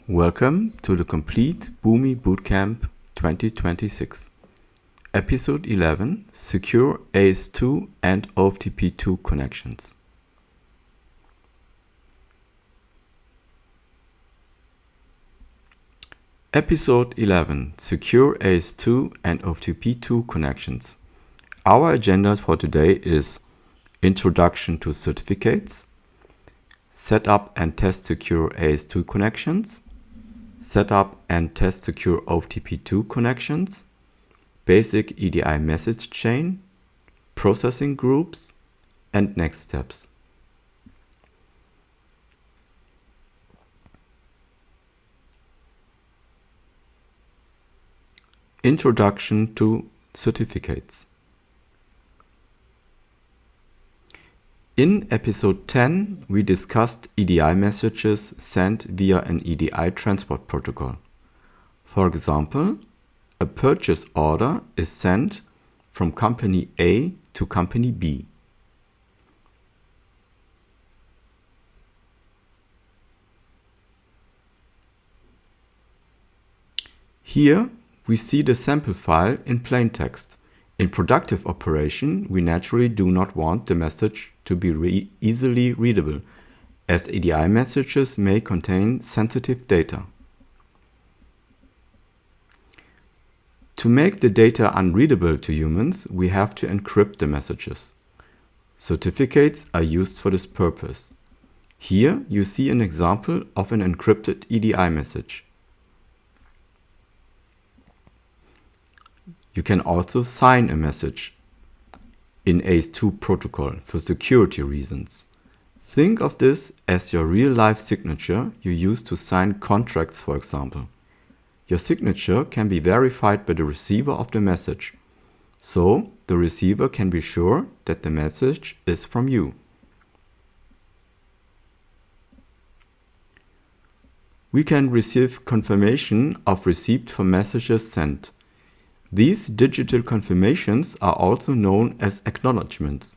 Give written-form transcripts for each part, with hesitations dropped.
Welcome to the complete Boomi Bootcamp 2026. Episode 11, Secure AS2 and OFTP2 Connections. Episode 11, Secure AS2 and OFTP2 Connections. Our agenda for today is Introduction to Certificates, Set up and test secure AS2 connections, set up and test secure OFTP2 connections, basic EDI message chain, processing groups, and next steps. Introduction to certificates. In episode 10, we discussed EDI messages sent via an EDI transport protocol. For example, a purchase order is sent from company A to company B. Here, we see the sample file in plain text. In productive operation, we naturally do not want the message to be easily readable, as EDI messages may contain sensitive data. To make the data unreadable to humans, we have to encrypt the messages. Certificates are used for this purpose. Here you see an example of an encrypted EDI message. You can also sign a message in AS2 protocol for security reasons. Think of this as your real-life signature you use to sign contracts, for example. Your signature can be verified by the receiver of the message, so the receiver can be sure that the message is from you. We can receive confirmation of receipt for messages sent. These digital confirmations are also known as acknowledgements.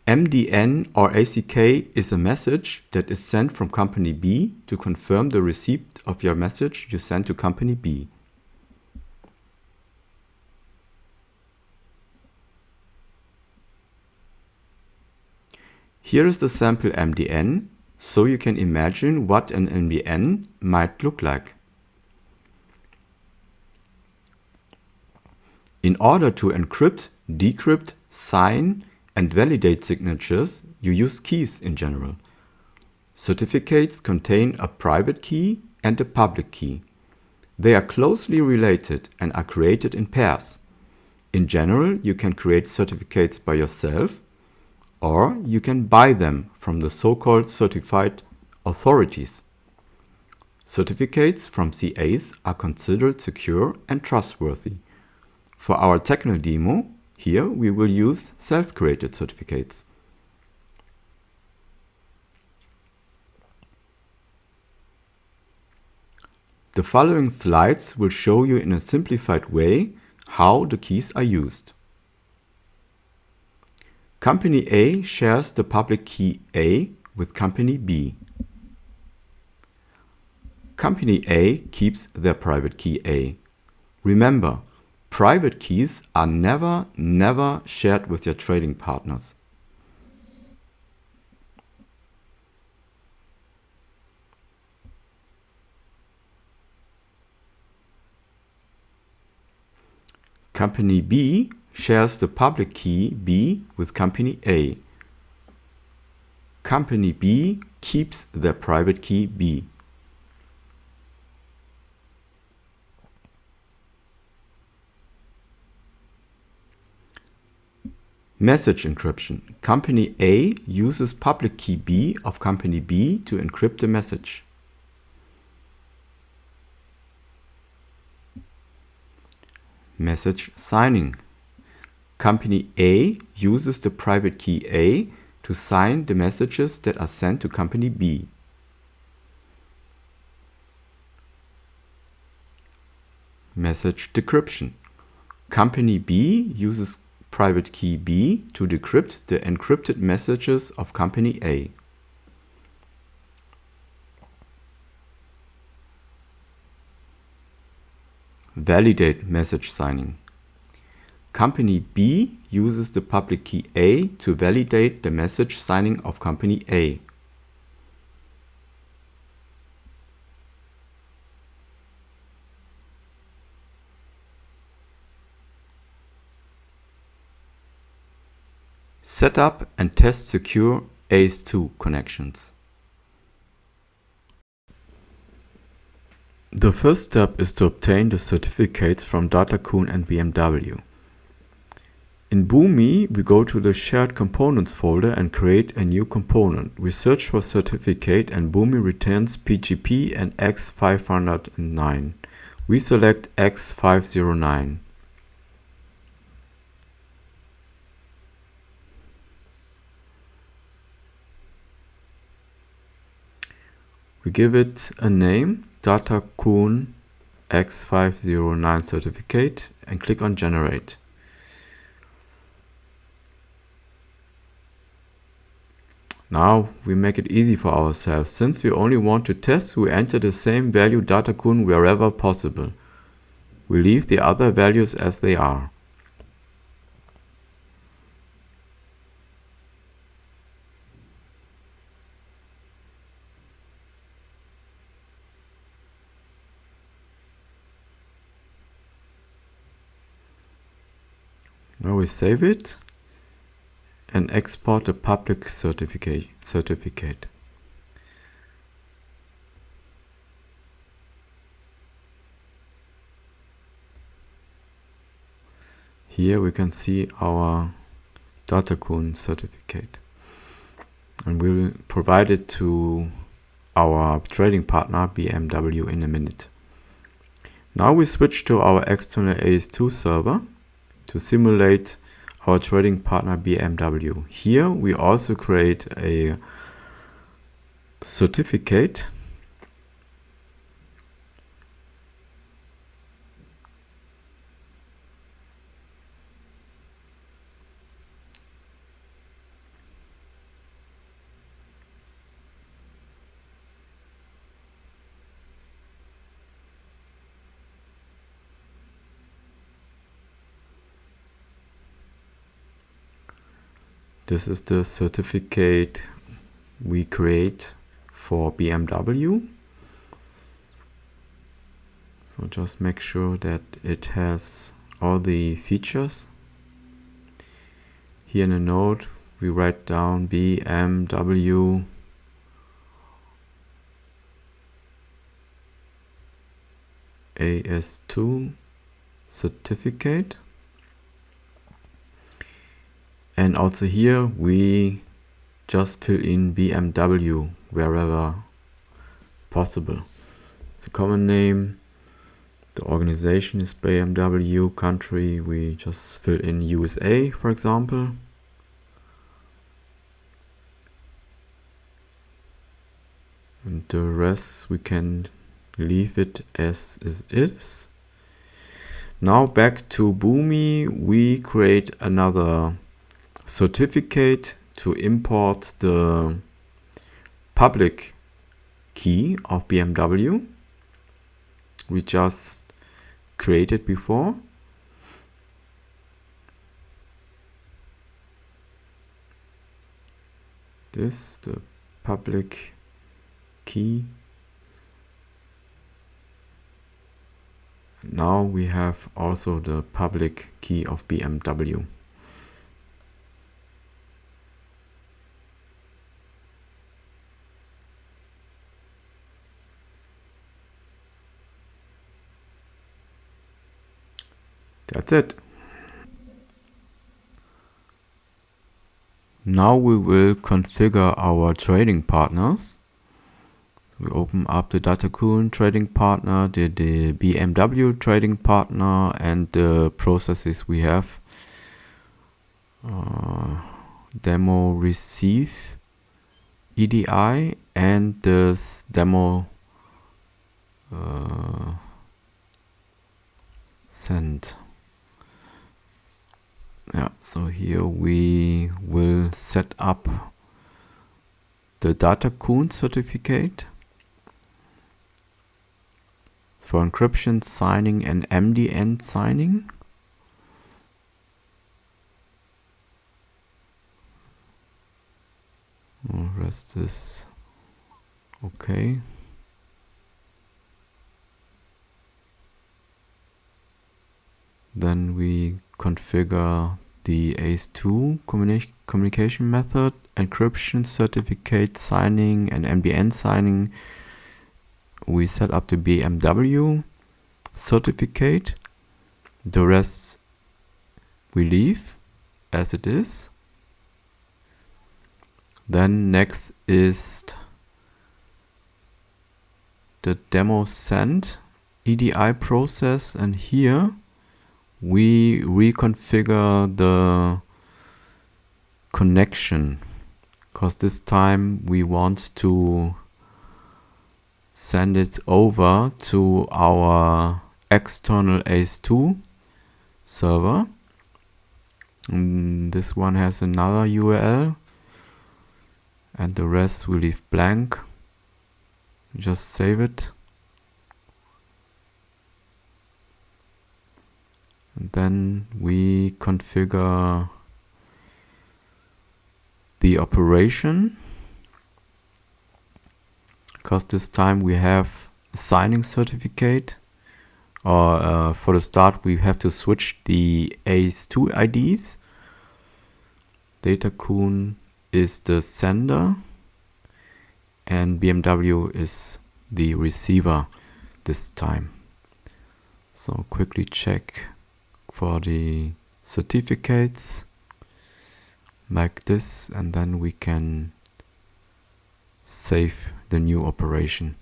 MDN or ACK is a message that is sent from company B to confirm the receipt of your message you sent to company B. Here is the sample MDN, so you can imagine what an MDN might look like. In order to encrypt, decrypt, sign, and validate signatures, you use keys in general. Certificates contain a private key and a public key. They are closely related and are created in pairs. In general, you can create certificates by yourself, or you can buy them from the so-called certified authorities. Certificates from CAs are considered secure and trustworthy. For our technical demo, here we will use self-created certificates. The following slides will show you in a simplified way how the keys are used. Company A shares the public key A with company B. Company A keeps their private key A. Remember, private keys are never shared with your trading partners. Company B shares the public key B with company A. Company B keeps their private key B. Message encryption. Company A uses public key B of company B to encrypt the message. Message signing. Company A uses the private key A to sign the messages that are sent to company B. Message decryption. Company B uses private key B to decrypt the encrypted messages of company A. Validate message signing. Company B uses the public key A to validate the message signing of company A. Set up and test secure AS2 connections. The first step is to obtain the certificates from Dataset and BMW. In Boomi, we go to the Shared Components folder and create a new component. We search for certificate and Boomi returns PGP and X509. We select X509. We give it a name, Dataset X509 certificate, and click on Generate. Now we make it easy for ourselves. Since we only want to test, we enter the same value Dataset wherever possible. We leave the other values as they are. Now we save it and export the public certificate. Here we can see our Dataset certificate, and we'll provide it to our trading partner BMW in a minute. Now we switch to our external AS2 server to simulate our trading partner BMW. Here we also create a certificate This is the certificate we create for BMW. So just make sure that it has all the features. Here in the node we write down BMW AS2 certificate. And also here we just fill in BMW wherever possible. The common name, the organization is BMW, country we just fill in USA, for example. And the rest we can leave it as it is. Now back to Boomi, we create another certificate to import the public key of BMW we just created before. This, the public key. Now we have also the public key of BMW. That's it. Now we will configure our trading partners. We open up the Dataset trading partner, the BMW trading partner, and the processes we have. Demo receive EDI and this demo send. Yeah, so here we will set up the Dataset certificate for encryption, signing, and MDN signing. Rest is okay. Then we configure the AS2 communication method, encryption certificate signing, and MDN signing. We set up the BMW certificate. The rest we leave as it is. Then next is the demo send EDI process, and here we reconfigure the connection, because this time we want to send it over to our external AS2 server. And this one has another URL, and the rest we leave blank. Just save it. And then we configure the operation, because this time we have a signing certificate, or for the start we have to switch the AS2 IDs. Dataset is the sender and BMW is the receiver this time. So quickly check for the certificates like this, and then we can save the new operation.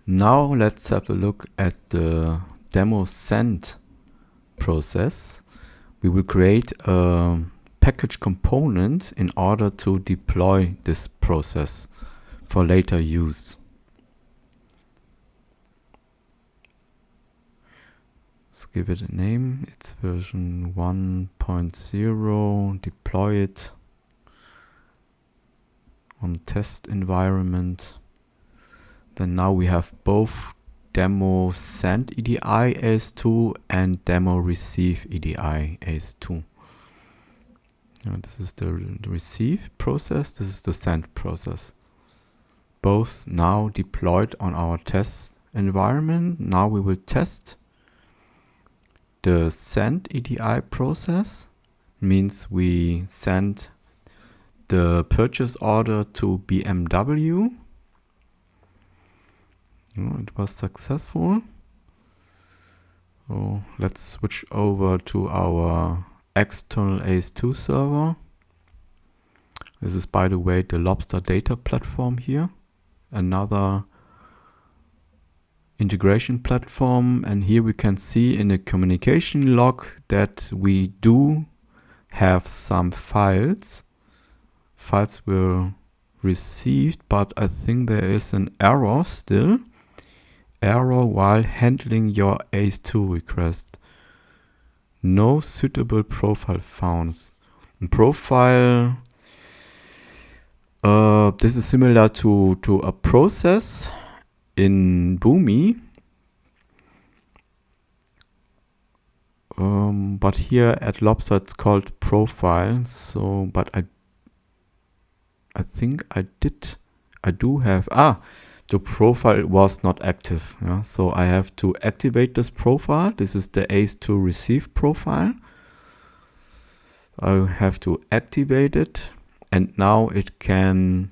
Now let's have a look at the demo send process. We will create a package component in order to deploy this process for later use. Let's give it a name. It's version 1.0. Deploy it on test environment. Then now we have both demo send EDI AS2 and demo receive EDI AS2. This is the receive process. This is the send process. Both now deployed on our test environment. Now we will test the send EDI process. Means we send the purchase order to BMW. It was successful. So let's switch over to our external AS2 server. This is, by the way, the Lobster data platform here. Another integration platform, and here we can see in the communication log that we do have some files. Files were received, but I think there is an error still. Error while handling your AS2 request. No suitable profile found. Profile, this is similar to a process in Boomi. But here at Lobster it's called profile. So, but I think I do have, the profile was not active. Yeah? So I have to activate this profile. This is the AS2 receive profile. I have to activate it, and now it can,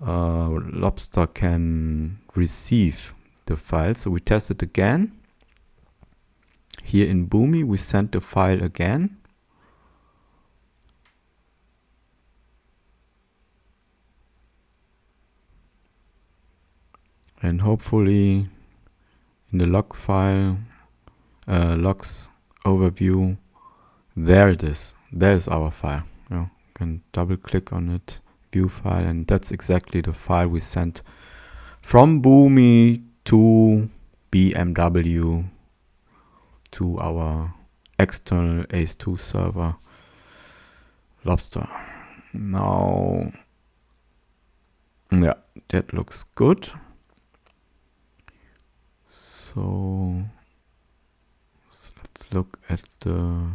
Lobster can receive the file. So we test it again. Here in Boomi we send the file again. And hopefully in the log file, logs overview, there it is. There is our file. You can double click on it, view file, and that's exactly the file we sent from Boomi to BMW to our external AS2 server Lobster. Now, yeah, that looks good. So let's look at the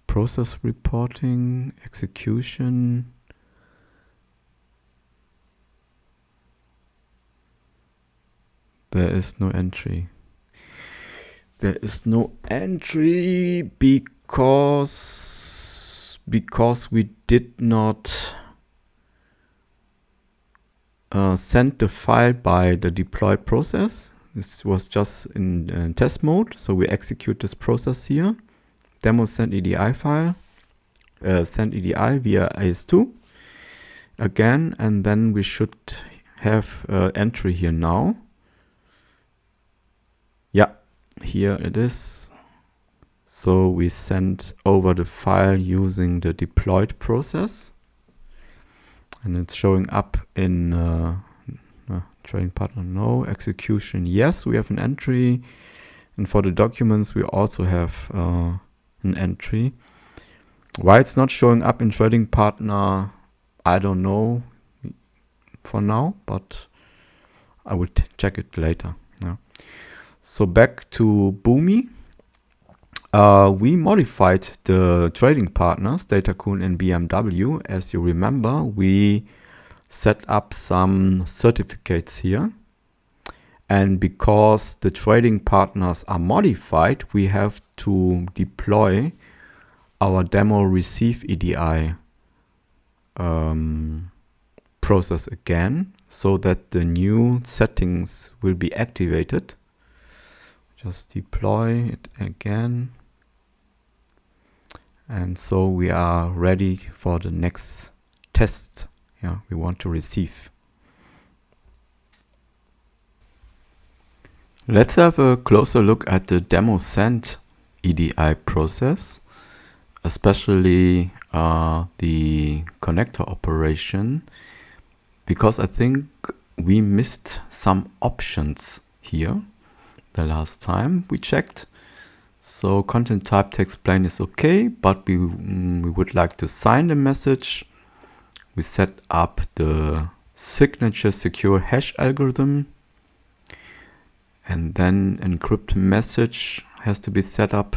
process reporting, execution. There is no entry. There is no entry because we did not send the file by the deploy process. This was just in test mode. So we execute this process here. Demo send EDI file, send EDI via AS2 again, and then we should have entry here now. Yeah, here it is. So we send over the file using the deployed process, and it's showing up in trading partner, no. Execution, yes, we have an entry. And for the documents, we also have an entry. Why it's not showing up in trading partner, I don't know for now, but I will check it later. Yeah. So back to Boomi. We modified the trading partners, Datacoon and BMW. As you remember, we set up some certificates here. And because the trading partners are modified, we have to deploy our demo receive EDI process again, so that the new settings will be activated. Just deploy it again. And so we are ready for the next test. Yeah, we want to receive. Let's have a closer look at the demo send EDI process, especially the connector operation, because I think we missed some options here the last time we checked. So content type text plain is okay, but we would like to sign the message. We set up the signature secure hash algorithm, and then encrypt message has to be set up.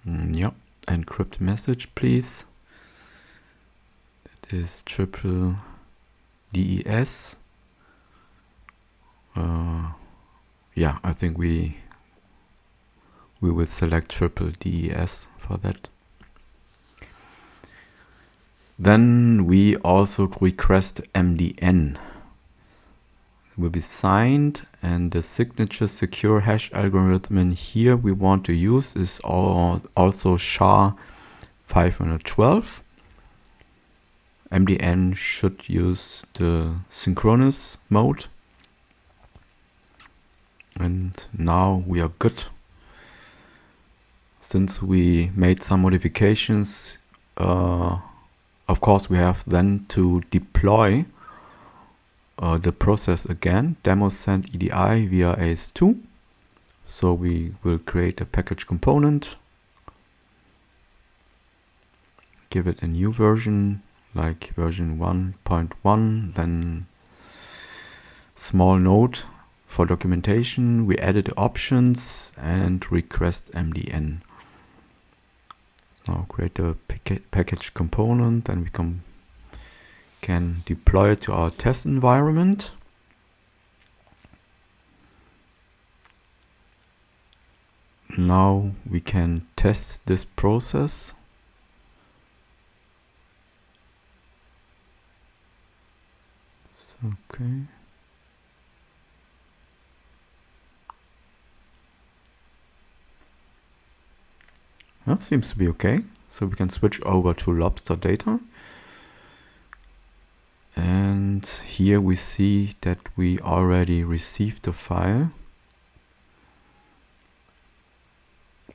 Yeah, encrypt message, please. That is triple DES. Yeah, I think we will select triple DES for that. Then we also request MDN. Will be signed, and the signature secure hash algorithm here we want to use is also SHA-512. MDN should use the synchronous mode. And now we are good. Since we made some modifications, of course we have then to deploy the process again, demo send EDI via AS2. So we will create a package component, give it a new version, like version 1.1, then small note for documentation. We added the options and request MDN. Now create a package component, then we can deploy it to our test environment. Now we can test this process. Okay. Well, seems to be okay. So we can switch over to Lobster data. And here we see that we already received the file.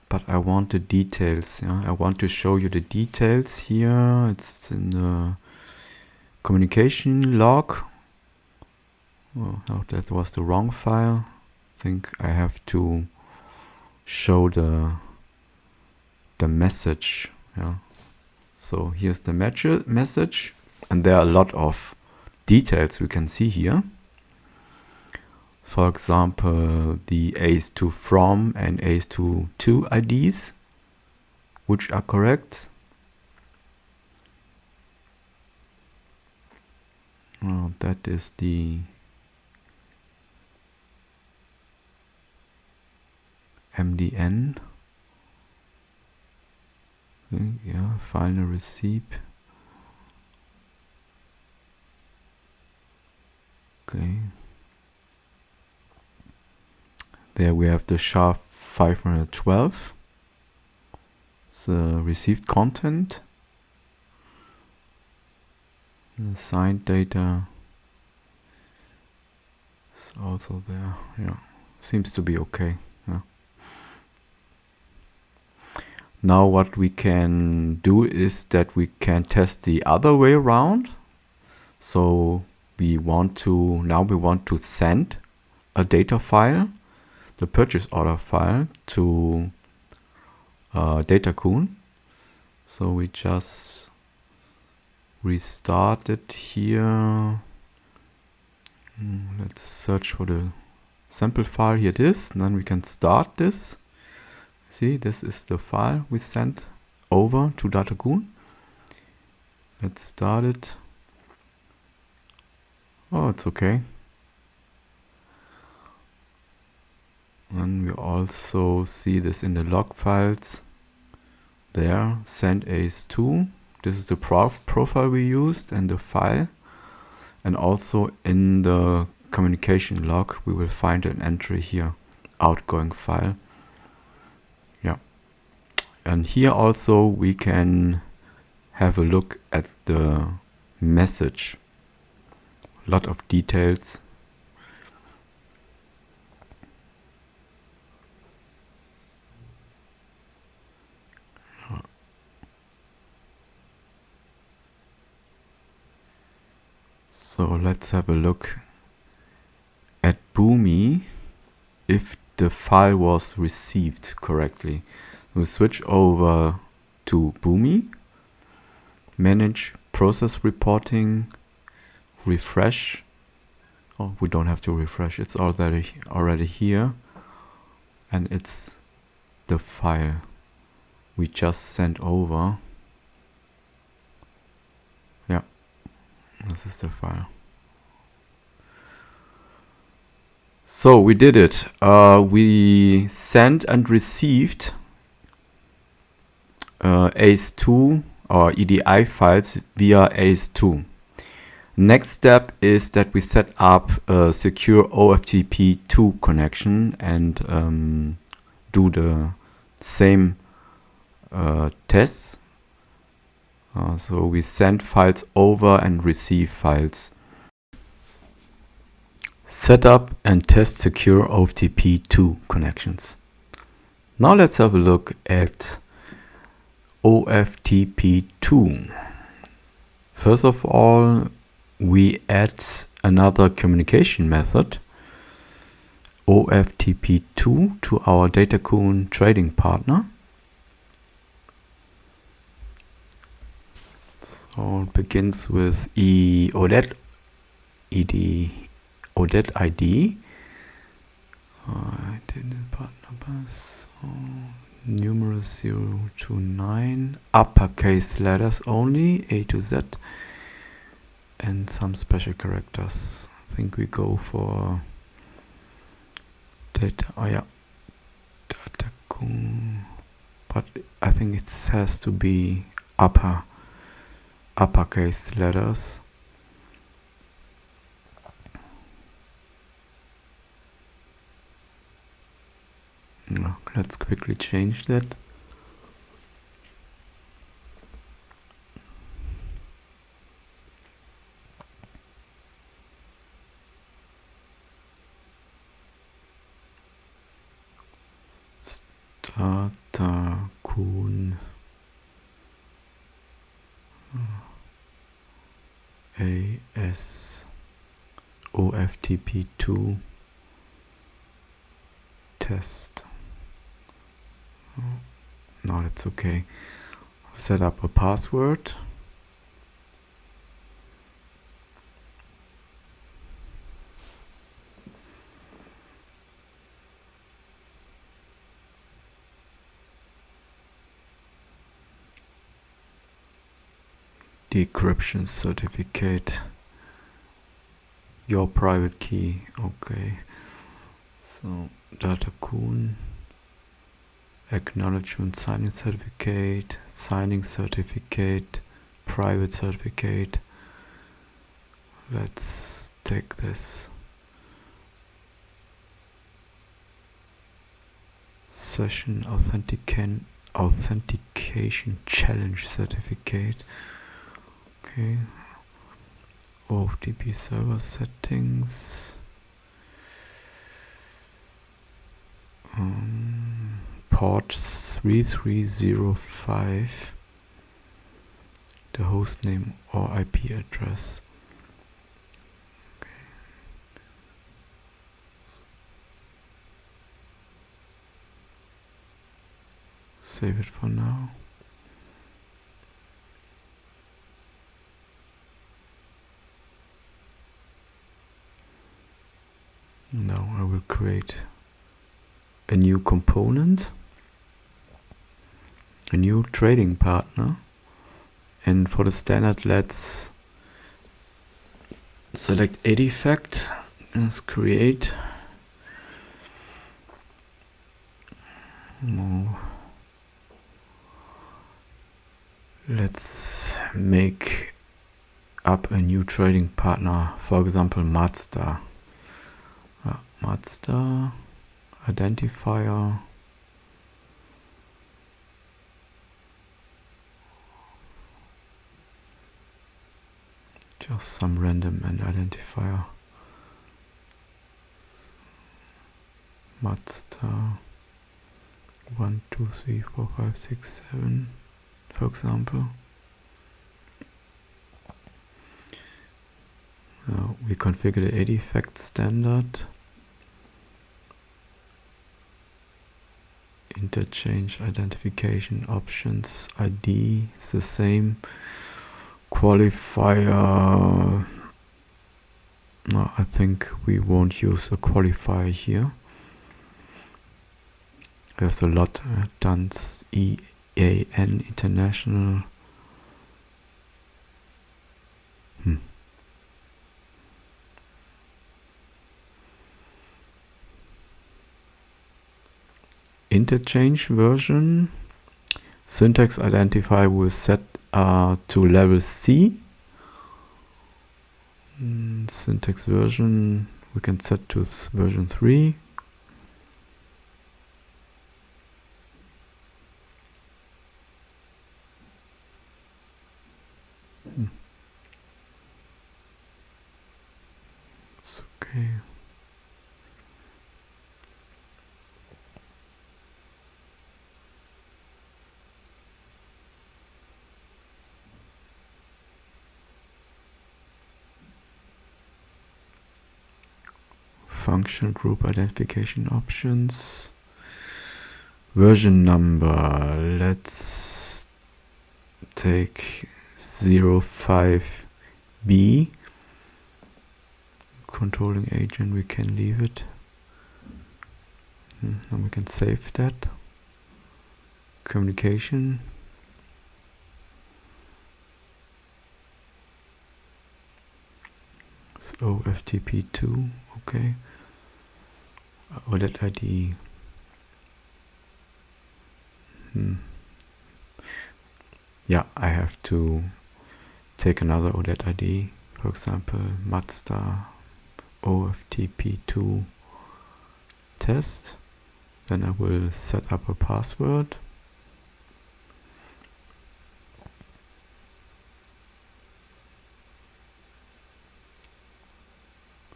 But I want the details. Yeah? I want to show you the details here. It's in the communication log. Oh, no, that was the wrong file. I think I have to show the message. Yeah. So here's the message, and there are a lot of details we can see here. For example, the AS2 from and AS2 to IDs, which are correct. Oh, that is the MDN. Yeah, final receipt. Okay. There we have the SHA-512. The received content. The signed data is also there. Yeah, seems to be okay. Yeah. Now what we can do is that we can test the other way around. So we want to send a data file, the purchase order file, to Datacoon. So we just restart it here. Let's search for the sample file. Here it is. And then we can start this. See, this is the file we sent over to Datacoon. Let's start it. Oh, it's okay. And we also see this in the log files. There, send AS2. This is the profile we used and the file. And also in the communication log, we will find an entry here, outgoing file. Yeah. And here also we can have a look at the message. A lot of details. So let's have a look at Boomi if the file was received correctly. We switch over to Boomi, manage process reporting, refresh. Oh, we don't have to refresh, it's already here, and it's the file we just sent over. Yeah, this is the file. So we did it. We sent and received AS2 or EDI files via AS2. Next step is that we set up a secure OFTP2 connection and do the same tests. So we send files over and receive files. Set up and test secure OFTP2 connections. Now let's have a look at OFTP2. First of all, we add another communication method, OFTP2, to our Datacoon trading partner. So it begins with ORDERS.edi. I did the part numbers. So numeral 0 to 9, uppercase letters only, A to Z, and some special characters. I think we go for data. Oh yeah, Datacoon, but I think it has to be uppercase letters. No, let's quickly change that. Datacoon AS OFTP2 test. Oh, no, that's okay. Set up a password. Decryption certificate. Your private key. Okay. So Datakun. Acknowledgement signing certificate, private certificate. Let's take this. Session authentication challenge certificate. Okay. OFTP server settings. Port 3305. The host name or IP address. Okay. Save it for now. Now I will create a new component, a new trading partner, and for the standard let's select EDIFACT. Let's create let's make up a new trading partner, for example Mazda. Mazda identifier. Just some random identifier. Mazda 1, 2, 3, 4, 5, 6, 7, for example. We configure the EDIFACT standard. Interchange identification options ID is the same. Qualifier, no, I think we won't use a qualifier here. There's a lot. DANS EAN International. Interchange version. Syntax identifier will set to level C. Syntax version we can set to version 3. It's okay. Function group identification options. Version number, let's take 05B. Controlling agent, we can leave it. And we can save that. Communication. So OFTP2, okay. ORDERS.edi. Yeah, I have to take another ORDERS.edi, for example, Mazda OFTP2 test. Then I will set up a password.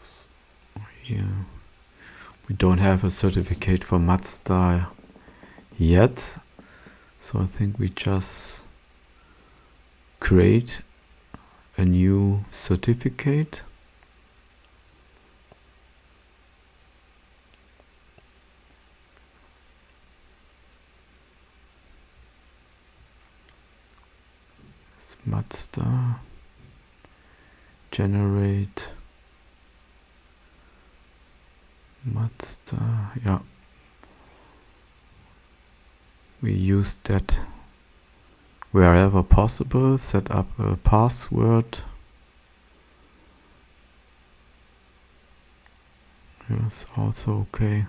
So here we don't have a certificate for Mazda yet, so I think we just create a new certificate. Mazda generate Mazda, yeah, we use that wherever possible. Set up a password. Yes, also okay.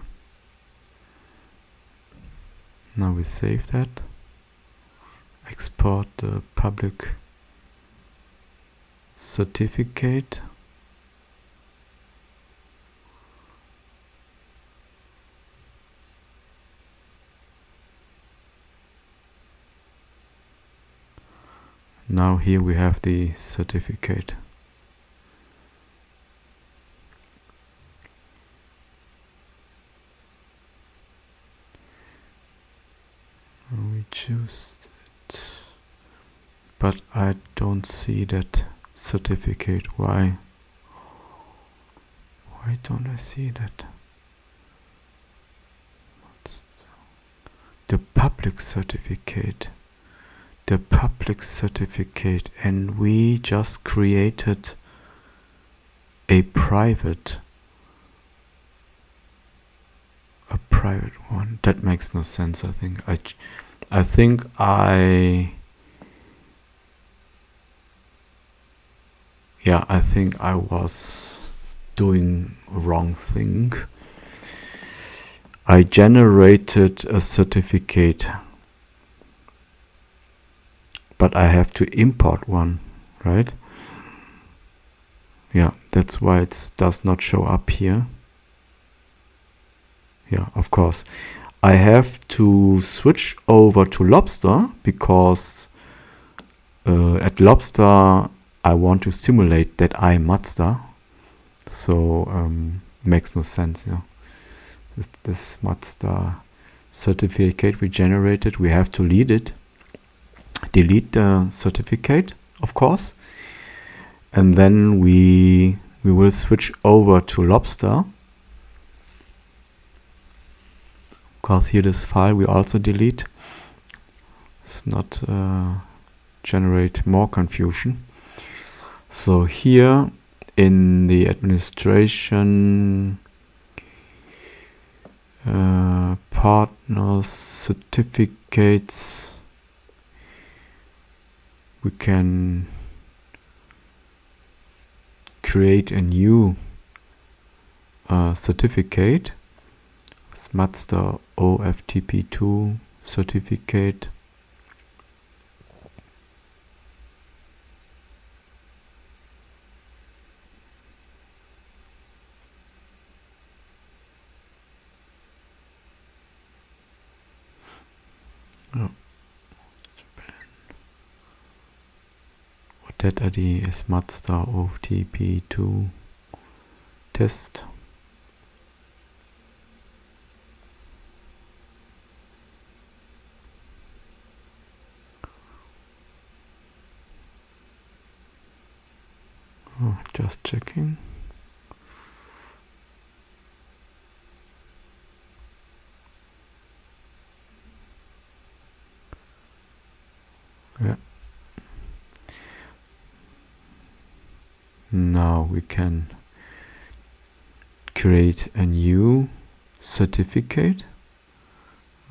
Now we save that. Export the public certificate. Now here we have the certificate. We choose it, but I don't see that certificate. Why don't I see that? The public certificate. The public certificate, and we just created a private one. That makes no sense. I think I was doing a wrong thing. I generated a certificate, but I have to import one, right? Yeah, that's why it does not show up here. Yeah, of course. I have to switch over to Lobster because at Lobster I want to simulate that I'm Mazda. So makes no sense. Yeah, this Mazda certificate we generated, we have to delete the certificate, of course, and then we will switch over to Lobster. Because here this file we also delete. It's not generate more confusion. So here in the administration partners certificates, we can create a new certificate. Mazda OFTP2 certificate. Oh, Japan. ORDERS.edi is Mazda OFTP2 test. Oh, just checking. Yeah. Now we can create a new certificate.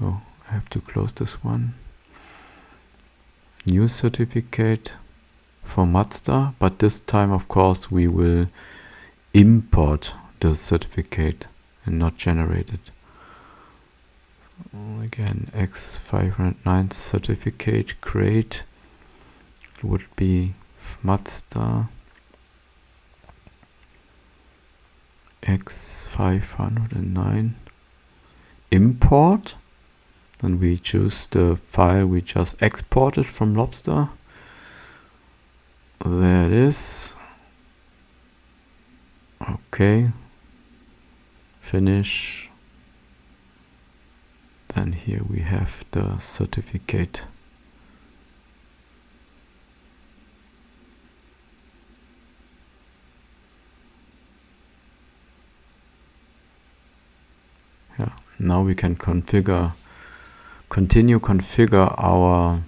Oh, I have to close this one. New certificate for Mazda, but this time of course we will import the certificate and not generate it. So again, X509 certificate create would be Mazda X509 import. Then we choose the file we just exported from Lobster. There it is. Okay. Finish. Then here we have the certificate. Now we can continue configure our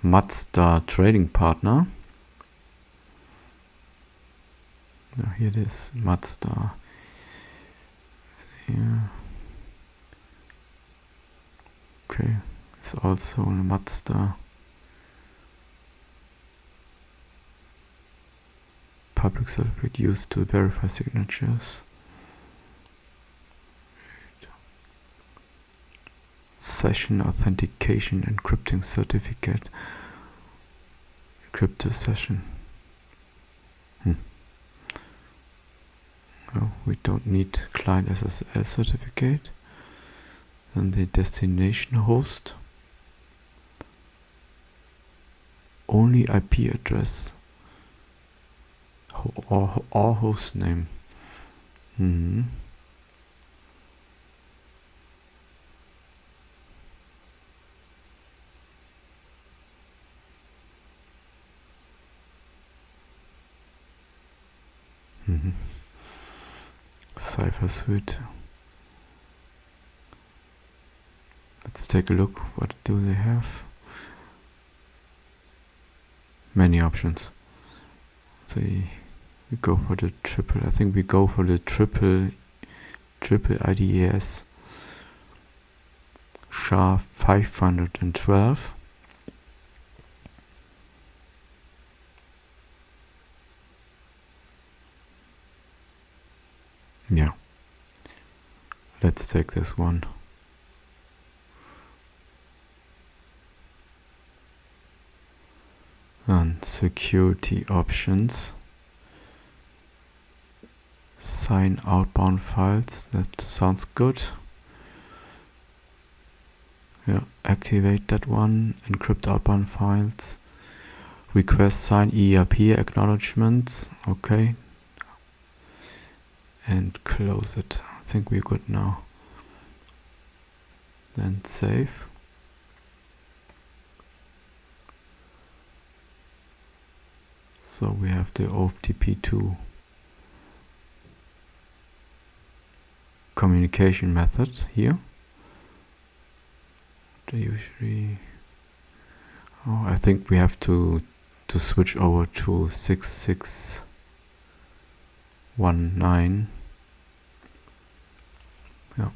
Mazda trading partner. Now here it is, Mazda. Here. Okay, it's also a Mazda public certificate used to verify signatures. Session authentication encrypting certificate. Crypto session. Oh, we don't need client SSL certificate. Then the destination host. Only IP address. Or host name. Cipher suite. Let's take a look. What do they have? Many options. So we go for the triple. I think we go for the triple IDES SHA-512. Yeah, let's take this one. And security options. Sign outbound files. That sounds good. Yeah, activate that one. Encrypt outbound files. Request sign ERP acknowledgements. Okay. And close it. I think we're good now. Then save. So we have the OFTP2 communication method here. I think we have to switch over to 6619. Yeah.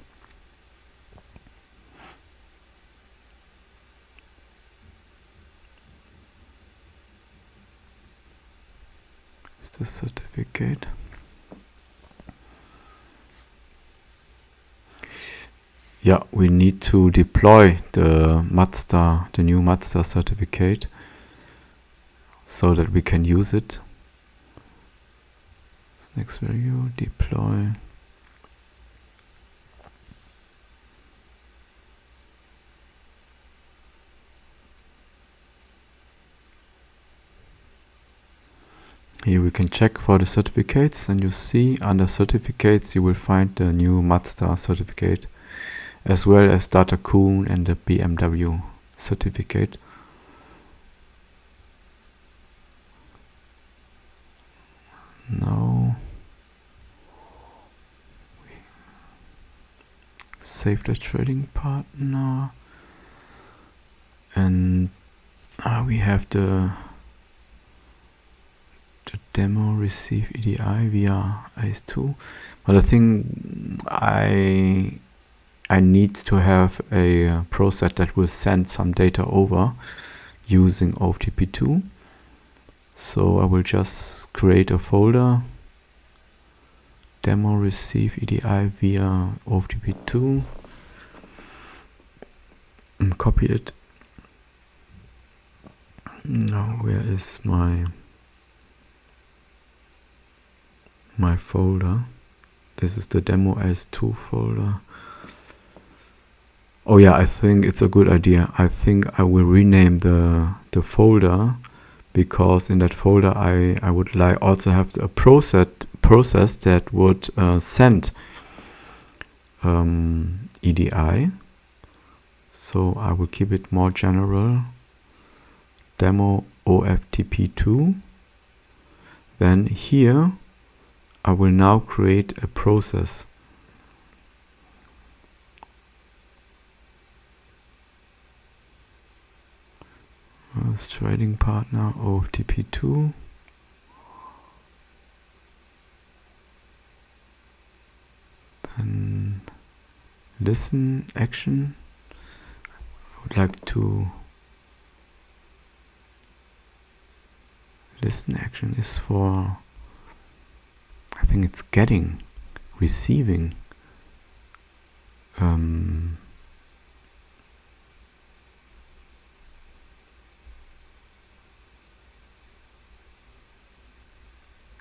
It's the certificate. Yeah, we need to deploy the new Mazda certificate so that we can use it. Next review, deploy. Here we can check for the certificates, and you see under certificates you will find the new Mazda certificate, as well as Datacoon and the BMW certificate. Now we save the trading partner, and we have the demo receive EDI via AS2, but I think I need to have a process that will send some data over using OFTP2. So I will just create a folder, demo receive EDI via OFTP2, and copy it. Now where is my folder? This is the demo AS2 folder. Oh yeah, I think it's a good idea. I think I will rename the folder, because in that folder I would like also have a process that would send EDI. So I will keep it more general. Demo OFTP2. Then here I will now create a process. As trading partner OFTP2. Then listen action. I would like to listen action is for, I think it's getting, receiving.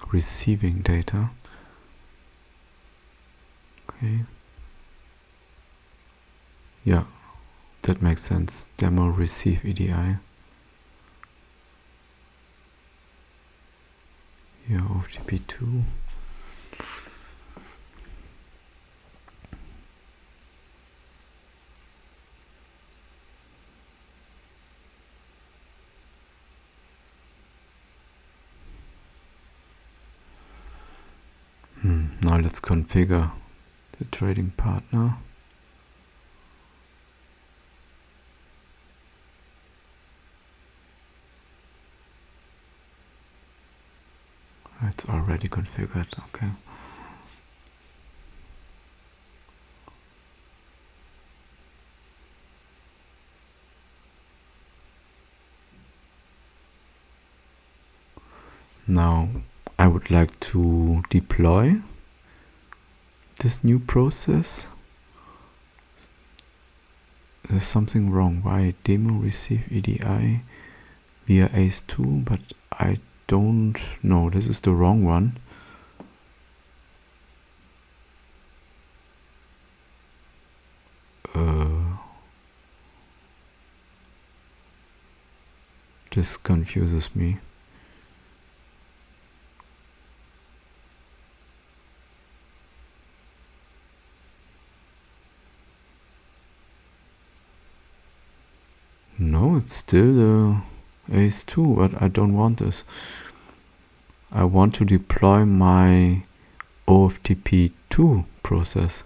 Receiving data. Okay. Yeah, that makes sense. Demo receive EDI. Yeah, OFTP2. Now let's configure the trading partner. It's already configured, okay. Now I would like to deploy this new process. There's something wrong. Why demo receive EDI via AS2, but I don't know. This is the wrong one. This confuses me. No, it's still the AS2, but I don't want this. I want to deploy my OFTP2 process.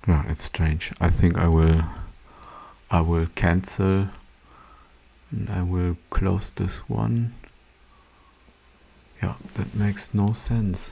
Yeah, it's strange. I think I will cancel and I will close this one. Yeah, that makes no sense.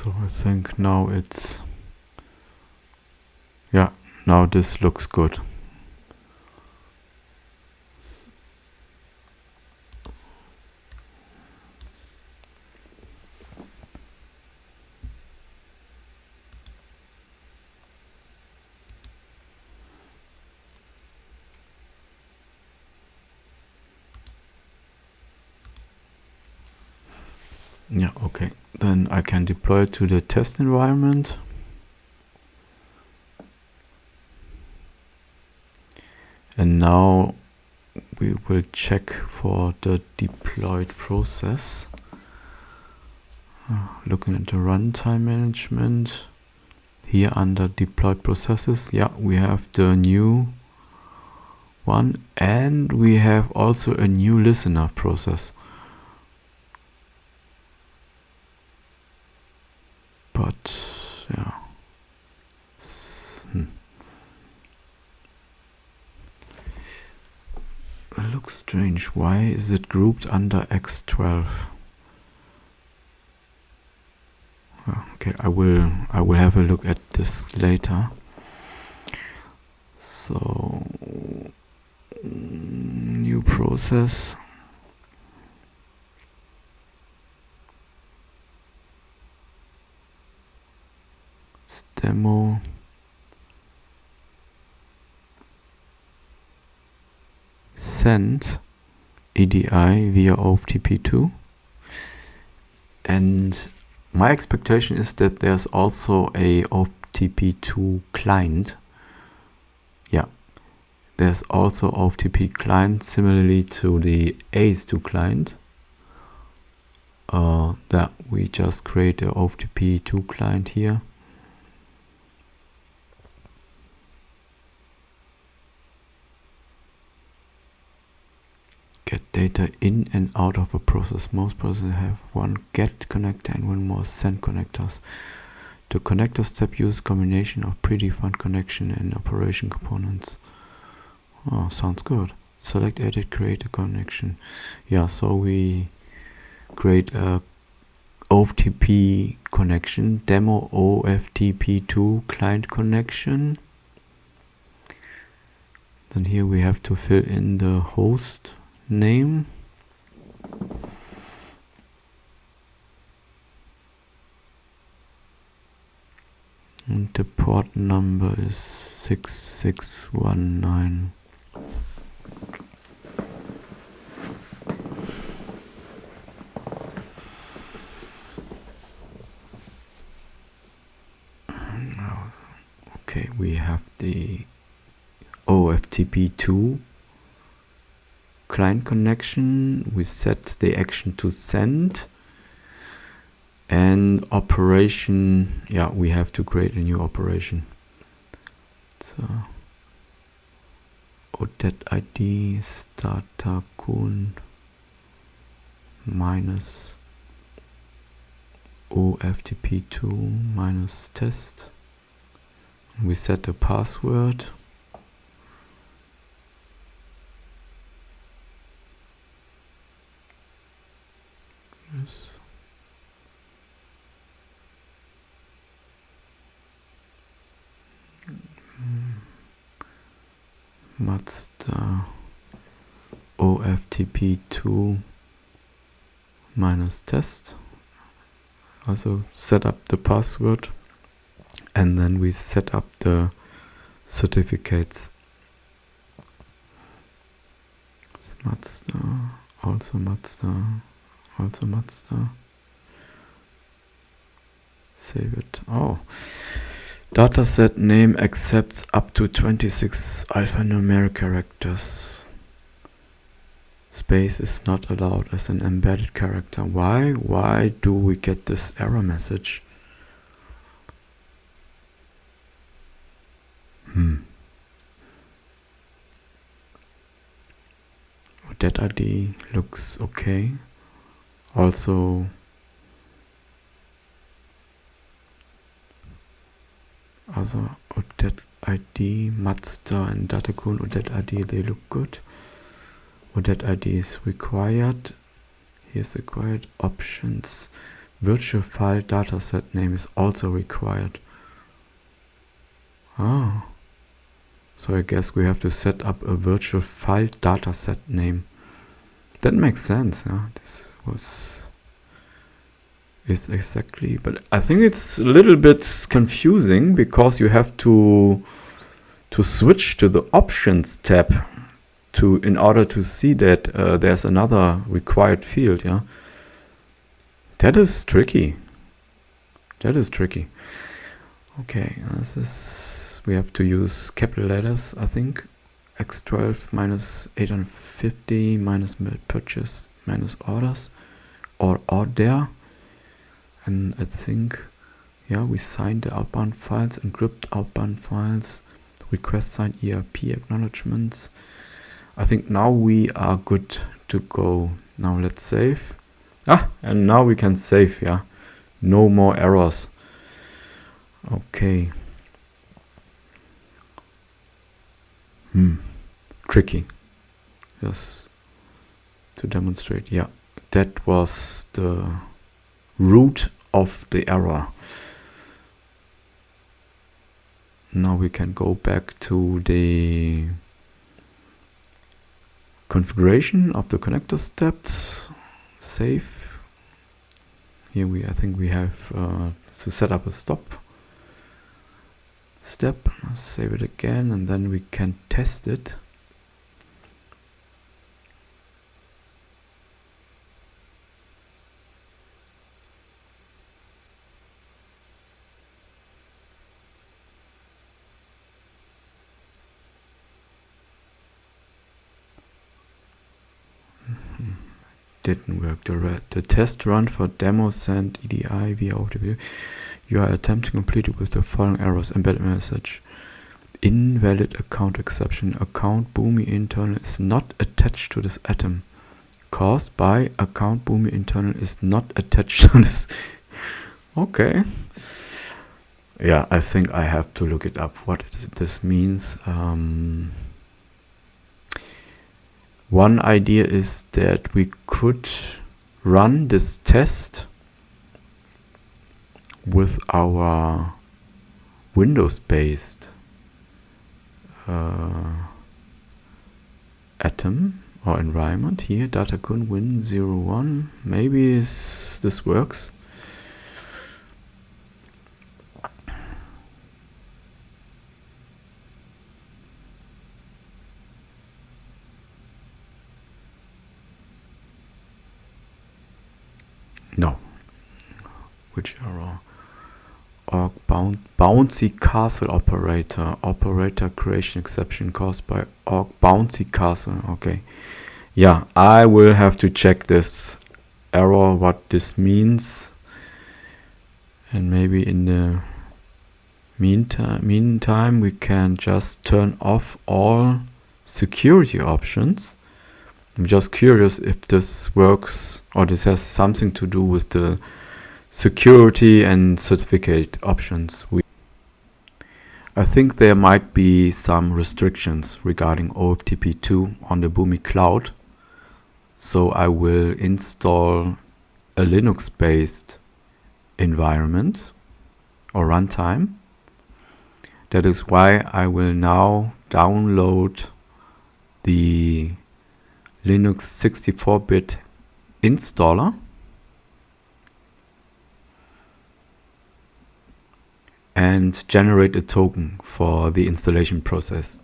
So I think now it's, yeah, now this looks good. Yeah, okay. Then I can deploy it to the test environment. And now we will check for the deployed process. Looking at the runtime management. Here under deployed processes, yeah, we have the new one, and we have also a new listener process. But yeah, it looks strange. Why is it grouped under X12? Okay, I will have a look at this later. So new process. It's demo. Send EDI via OFTP2. And my expectation is that there's also a OFTP2 client. Yeah, there's also OFTP client similarly to the AS2 client. That we just create a OFTP2 client here. Get data in and out of a process. Most processes have one get connector and one more send connectors. The connector step uses combination of predefined connection and operation components. Oh, sounds good. Select, edit, create a connection. Yeah, so we create a OFTP connection, demo OFTP2 client connection. Then here we have to fill in the host name. And the port number is 6619. Okay, we have the OFTP2 client connection. We set the action to send. And operation, yeah, we have to create a new operation. So ORDERS.edi starter-kun minus OFTP2 minus test. We set the password. Yes. Mazda OFTP2 minus test. Also set up the password and then we set up the certificates. It's Mazda, also Mazda, also Mazda. Save it. Oh. Dataset name accepts up to 26 alphanumeric characters. Space is not allowed as an embedded character. Why? Why do we get this error message? That ID looks okay. Also, other ORDERS.edi, Mazda and Datacon ORDERS.edi, they look good. ORDERS.edi is required. Here's required options. Virtual file dataset name is also required. Oh, so I guess we have to set up a virtual file dataset name. That makes sense. Yeah? This is exactly, but I think it's a little bit confusing because you have to switch to the options tab in order to see that there's another required field. Yeah, that is tricky. Okay, this is, we have to use capital letters. I think X12 minus 850 minus purchase minus orders or order. And I think, yeah, we signed the outbound files, encrypt outbound files, request signed ERP acknowledgements. I think now we are good to go. Now let's save. And now we can save, yeah. No more errors. Okay. Tricky. Just to demonstrate, yeah. That was the root of the error. Now we can go back to the configuration of the connector steps. Save. Here I think we have to set up a stop step. Save it again and then we can test it. didn't work. The test run for demo sent EDI via OFTP2. You are attempting to complete it with the following errors. Embedded message. Invalid account exception. Account Boomi internal is not attached to this atom. Caused by account Boomi internal is not attached to this. Okay. Yeah, I think I have to look it up what this means. One idea is that we could run this test with our Windows-based atom or environment here, Datakun Win01. Maybe this works. No. Which error? Org bouncy castle operator. Operator creation exception caused by org bouncy castle. Okay. Yeah, I will have to check this error, what this means. And maybe in the meantime we can just turn off all security options. I'm just curious if this works or this has something to do with the security and certificate options. I think there might be some restrictions regarding OFTP2 on the Boomi Cloud. So I will install a Linux-based environment or runtime. That is why I will now download the Linux 64-bit installer and generate a token for the installation process.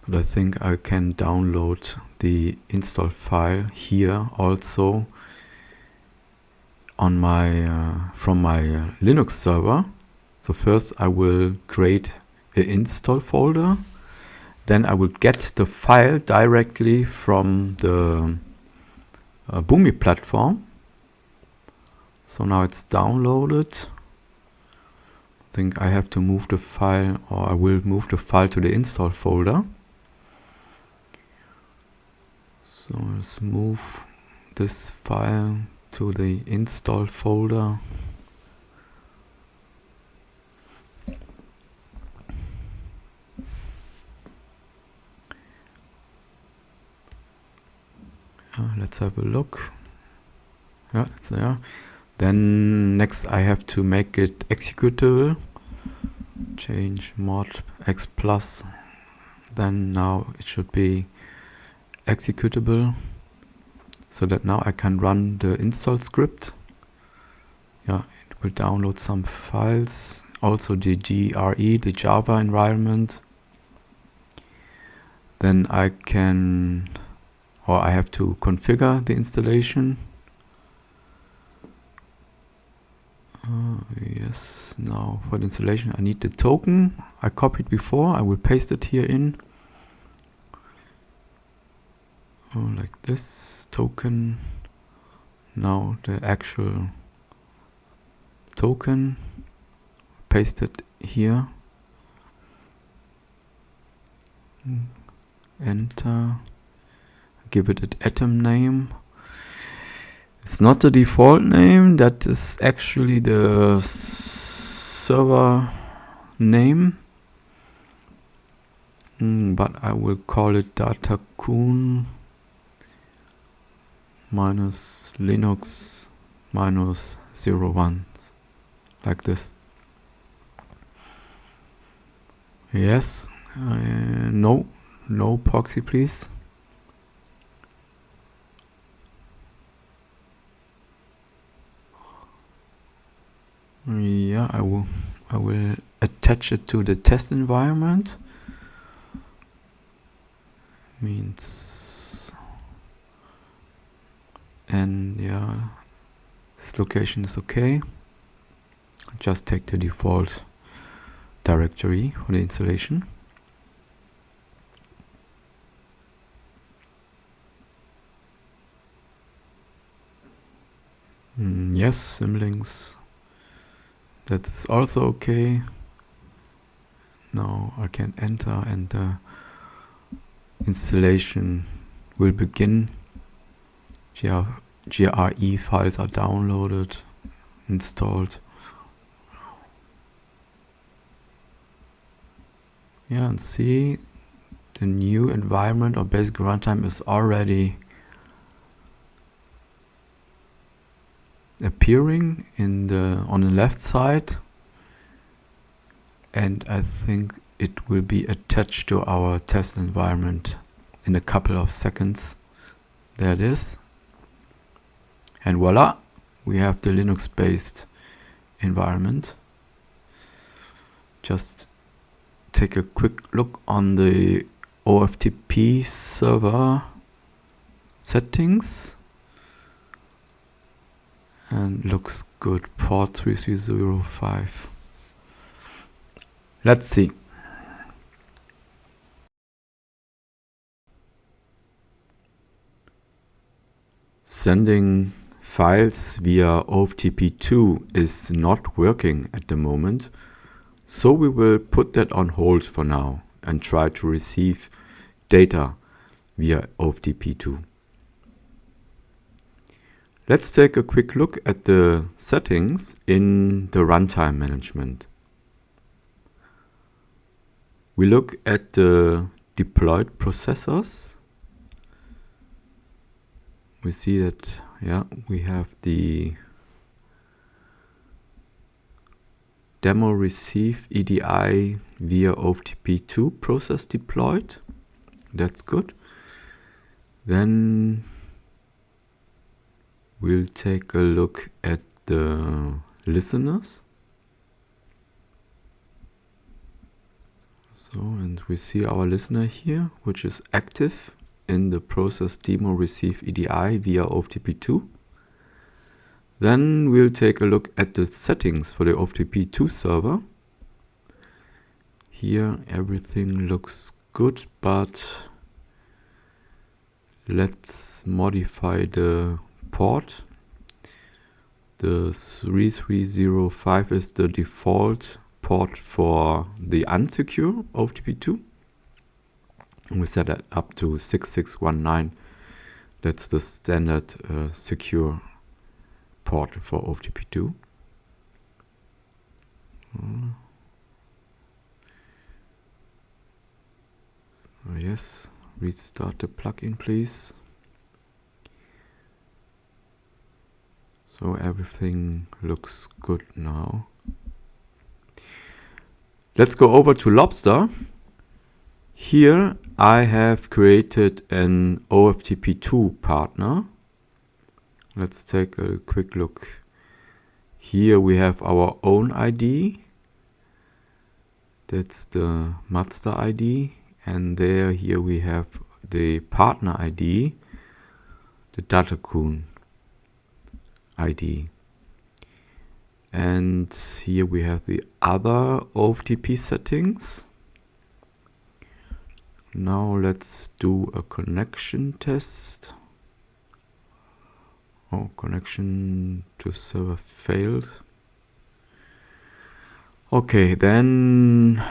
But I think I can download the install file here also on my from my Linux server. So first I will create an install folder, then I will get the file directly from the Boomi platform. So now it's downloaded. I think I have to move the file, or I will move the file to the install folder. So let's move this file to the install folder. Let's have a look. Yeah, it's there. Then next I have to make it executable. Change mod x plus. Then now it should be executable, so that now I can run the install script. Yeah, it will download some files, also the GRE, the Java environment. Then I can, or I have to configure the installation. Yes, now for the installation I need the token I copied before. I will paste it here in. Like this token. Now the actual token, paste it here, enter, give it an atom name. It's not the default name, that is actually the server name, but I will call it Datakun minus Linux minus 01, like this. Yes, no proxy please. Yeah, I will attach it to the test environment. Means, and yeah, this location is okay. Just take the default directory for the installation. Yes, symlinks. That is also okay. Now I can enter and the installation will begin. GRE files are downloaded, installed. Yeah, and see the new environment or basic runtime is already appearing in on the left side, and I think it will be attached to our test environment in a couple of seconds. There it is, and voila, we have the Linux-based environment. Just take a quick look on the OFTP server settings. And looks good. Port 3305. Let's see. Sending files via OFTP2 is not working at the moment, so we will put that on hold for now and try to receive data via OFTP2. Let's take a quick look at the settings in the runtime management. We look at the deployed processors. We see that, yeah, we have the demo receive EDI via OFTP2 process deployed. That's good. Then we'll take a look at the listeners. So, and we see our listener here, which is active in the process demo receive EDI via OFTP2. Then we'll take a look at the settings for the OFTP2 server. Here everything looks good, but let's modify the port. The 3305 is the default port for the unsecure OFTP2. And we set that up to 6619. That's the standard secure port for OFTP2. Yes, restart the plugin, please. So everything looks good now. Let's go over to Lobster. Here I have created an OFTP2 partner. Let's take a quick look. Here we have our own ID. That's the master ID. And here we have the partner ID, the Datacun ID. And here we have the other OFTP settings. Now let's do a connection test. Oh, connection to server failed. Okay, then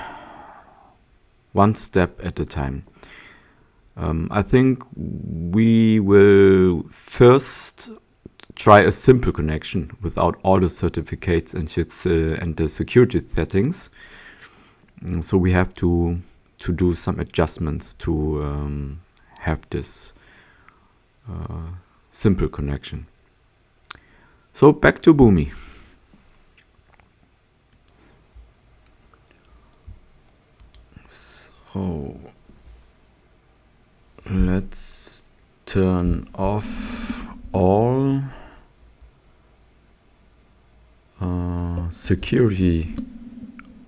one step at a time. I think we will first try a simple connection without all the certificates and the security settings. So we have to do some adjustments to have this simple connection. So back to Boomi. So let's turn off all security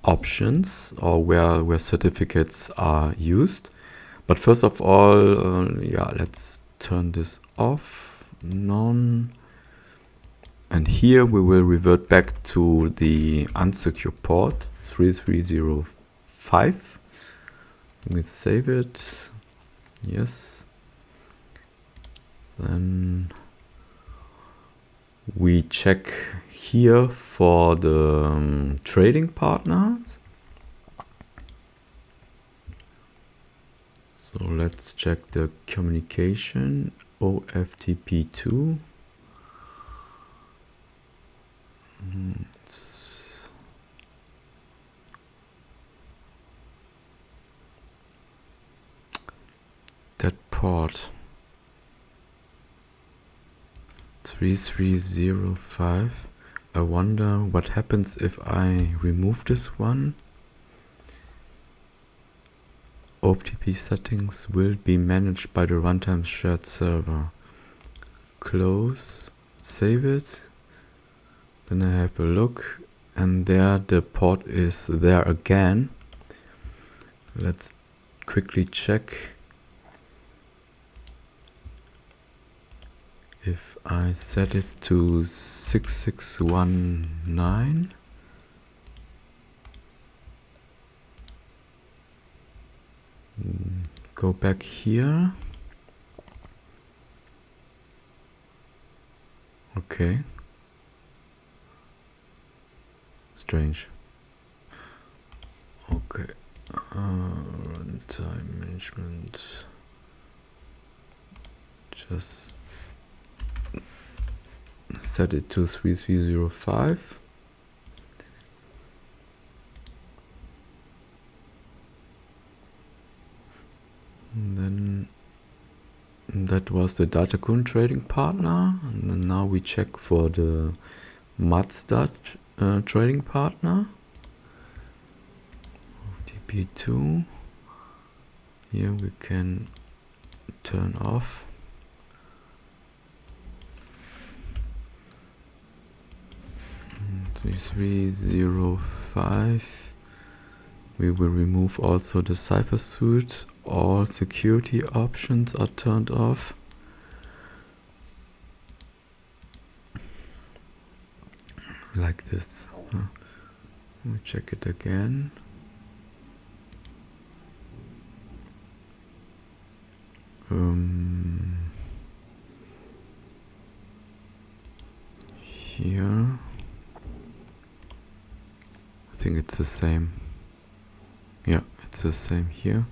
options, or where certificates are used. But first of all, let's turn this off. None. And here we will revert back to the unsecure port 3305. We save it. Yes. Then we check here for the trading partners. So let's check the communication OFTP2. That port 3305. I wonder what happens if I remove this one. OFTP settings will be managed by the runtime shared server. Close, save it. Then I have a look, and there the port is there again. Let's quickly check if I set it to 6619. Go back here. Okay. Strange. Okay. Runtime management. Just set it to 3305. And then that was the Datacun trading partner. And then now we check for the Mazda trading partner. OFTP2. Here we can turn off. And 3305. We will remove also the cipher suite. All security options are turned off. Like this. Let me check it again. Here. I think it's the same. Yeah, it's the same here.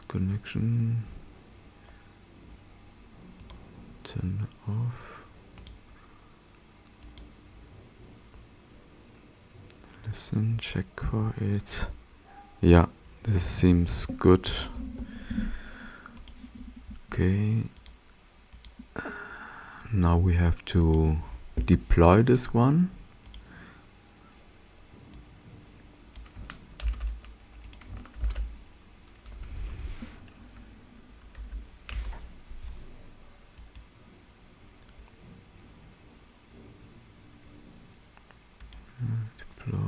Connection. Turn off. Listen, check for it. Yeah, this seems good. Okay. Now we have to deploy this one. Deploy.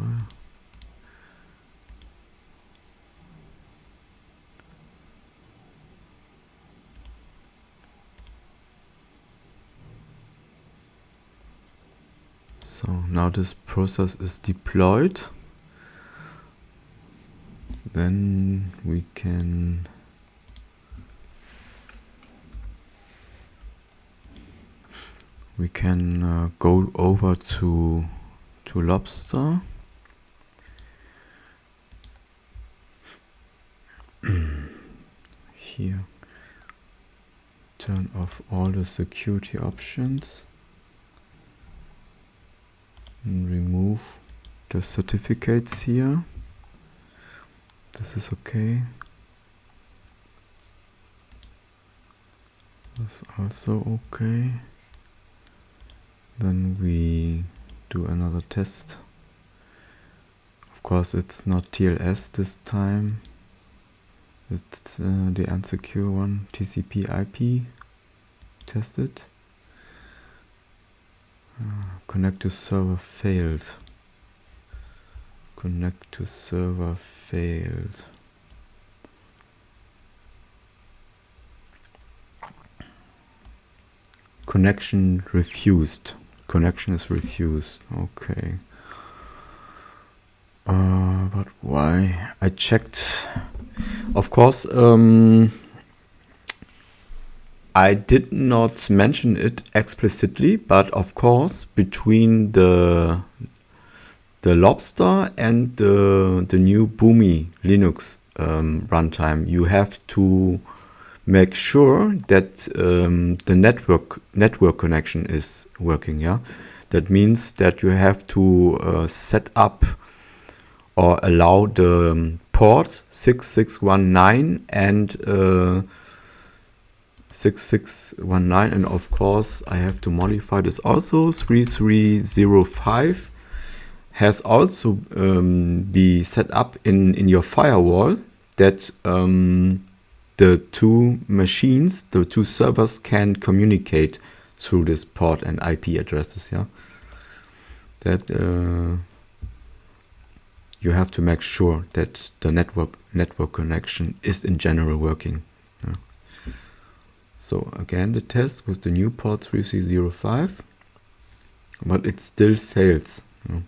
So now this process is deployed. Then we can go over to Lobster. Here, turn off all the security options and remove the certificates here. This is okay. This is also okay. Then we do another test. Of course, it's not TLS this time. It's the unsecure one, TCP/IP. Test it. Connect to server failed. Connect to server failed. Connection refused. Connection is refused. Okay. But why? I checked. Of course, I did not mention it explicitly, but of course, between the Lobster and the new Boomi Linux runtime, you have to make sure that the network connection is working. Yeah, that means that you have to set up or allow the port 6619 and 6619, and of course I have to modify this also. 3305 has also be set up in your firewall, that the two machines, the two servers can communicate through this port and IP addresses. Yeah, that you have to make sure that the network connection is in general working. Yeah. So again, the test with the new port 3305, but it still fails. Yeah.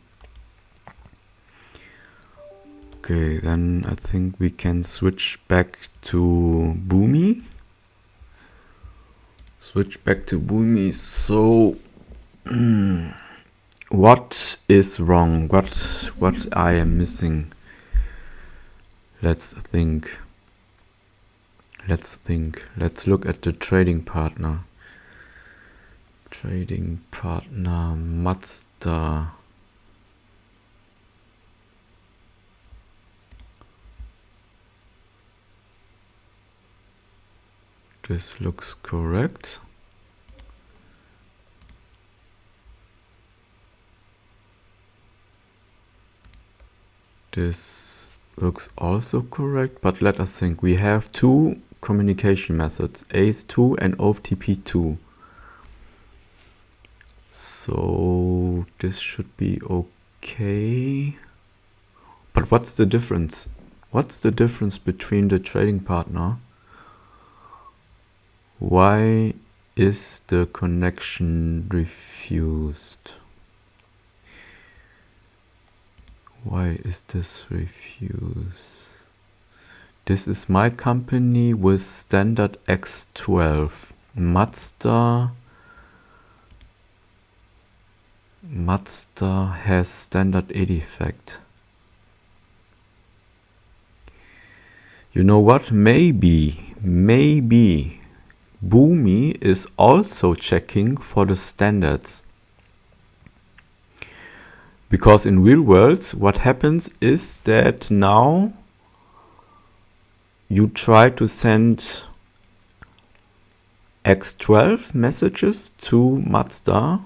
Okay, then I think we can switch back to Boomi. Switch back to Boomi. So what is wrong? What I am missing? Let's think. Let's look at the trading partner. Trading partner Mazda. This looks correct. This looks also correct, but let us think. We have two communication methods, AS2 and OFTP2. So this should be okay. But what's the difference? What's the difference between the trading partner? Why is the connection refused? Why is this refused? This is my company with standard X12. Mazda has standard EDIFACT. You know what? Maybe Boomi is also checking for the standards. Because in real world, what happens is that now you try to send X12 messages to Mazda,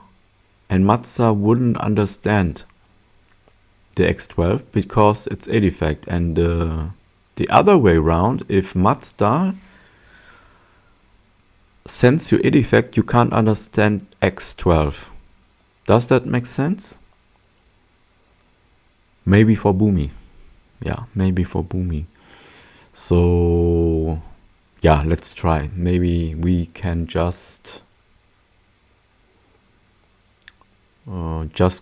and Mazda wouldn't understand the X12 because it's EDIFACT. And the other way around, if Mazda sends you EDIFACT, you can't understand X12. Does that make sense? Maybe for Boomi. Yeah, maybe for Boomi. So yeah, let's try. Maybe we can just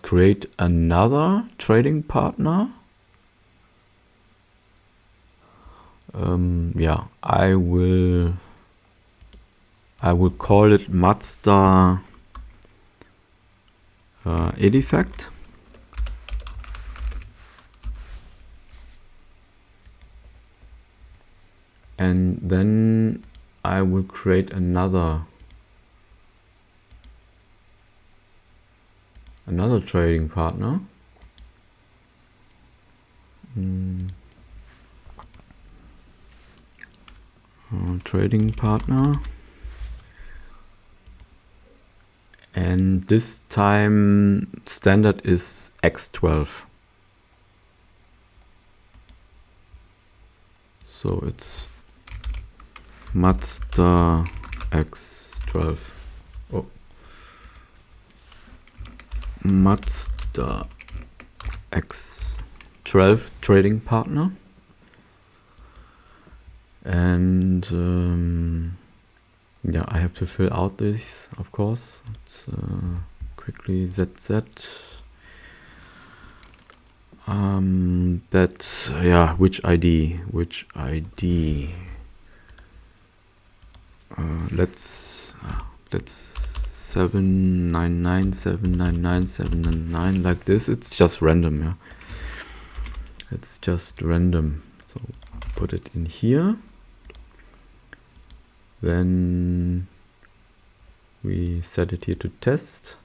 create another trading partner. Yeah, I will call it Mazda EDIFACT. And then I will create another trading partner. Trading partner. And this time standard is X12. So it's Mazda X12. Oh, Mazda X12. X12 trading partner. And yeah, I have to fill out this, of course. Let's quickly ZZ. That, yeah, which ID? Let's 799 like this. It's just random, yeah. It's just random. So put it in here. Then we set it here to test.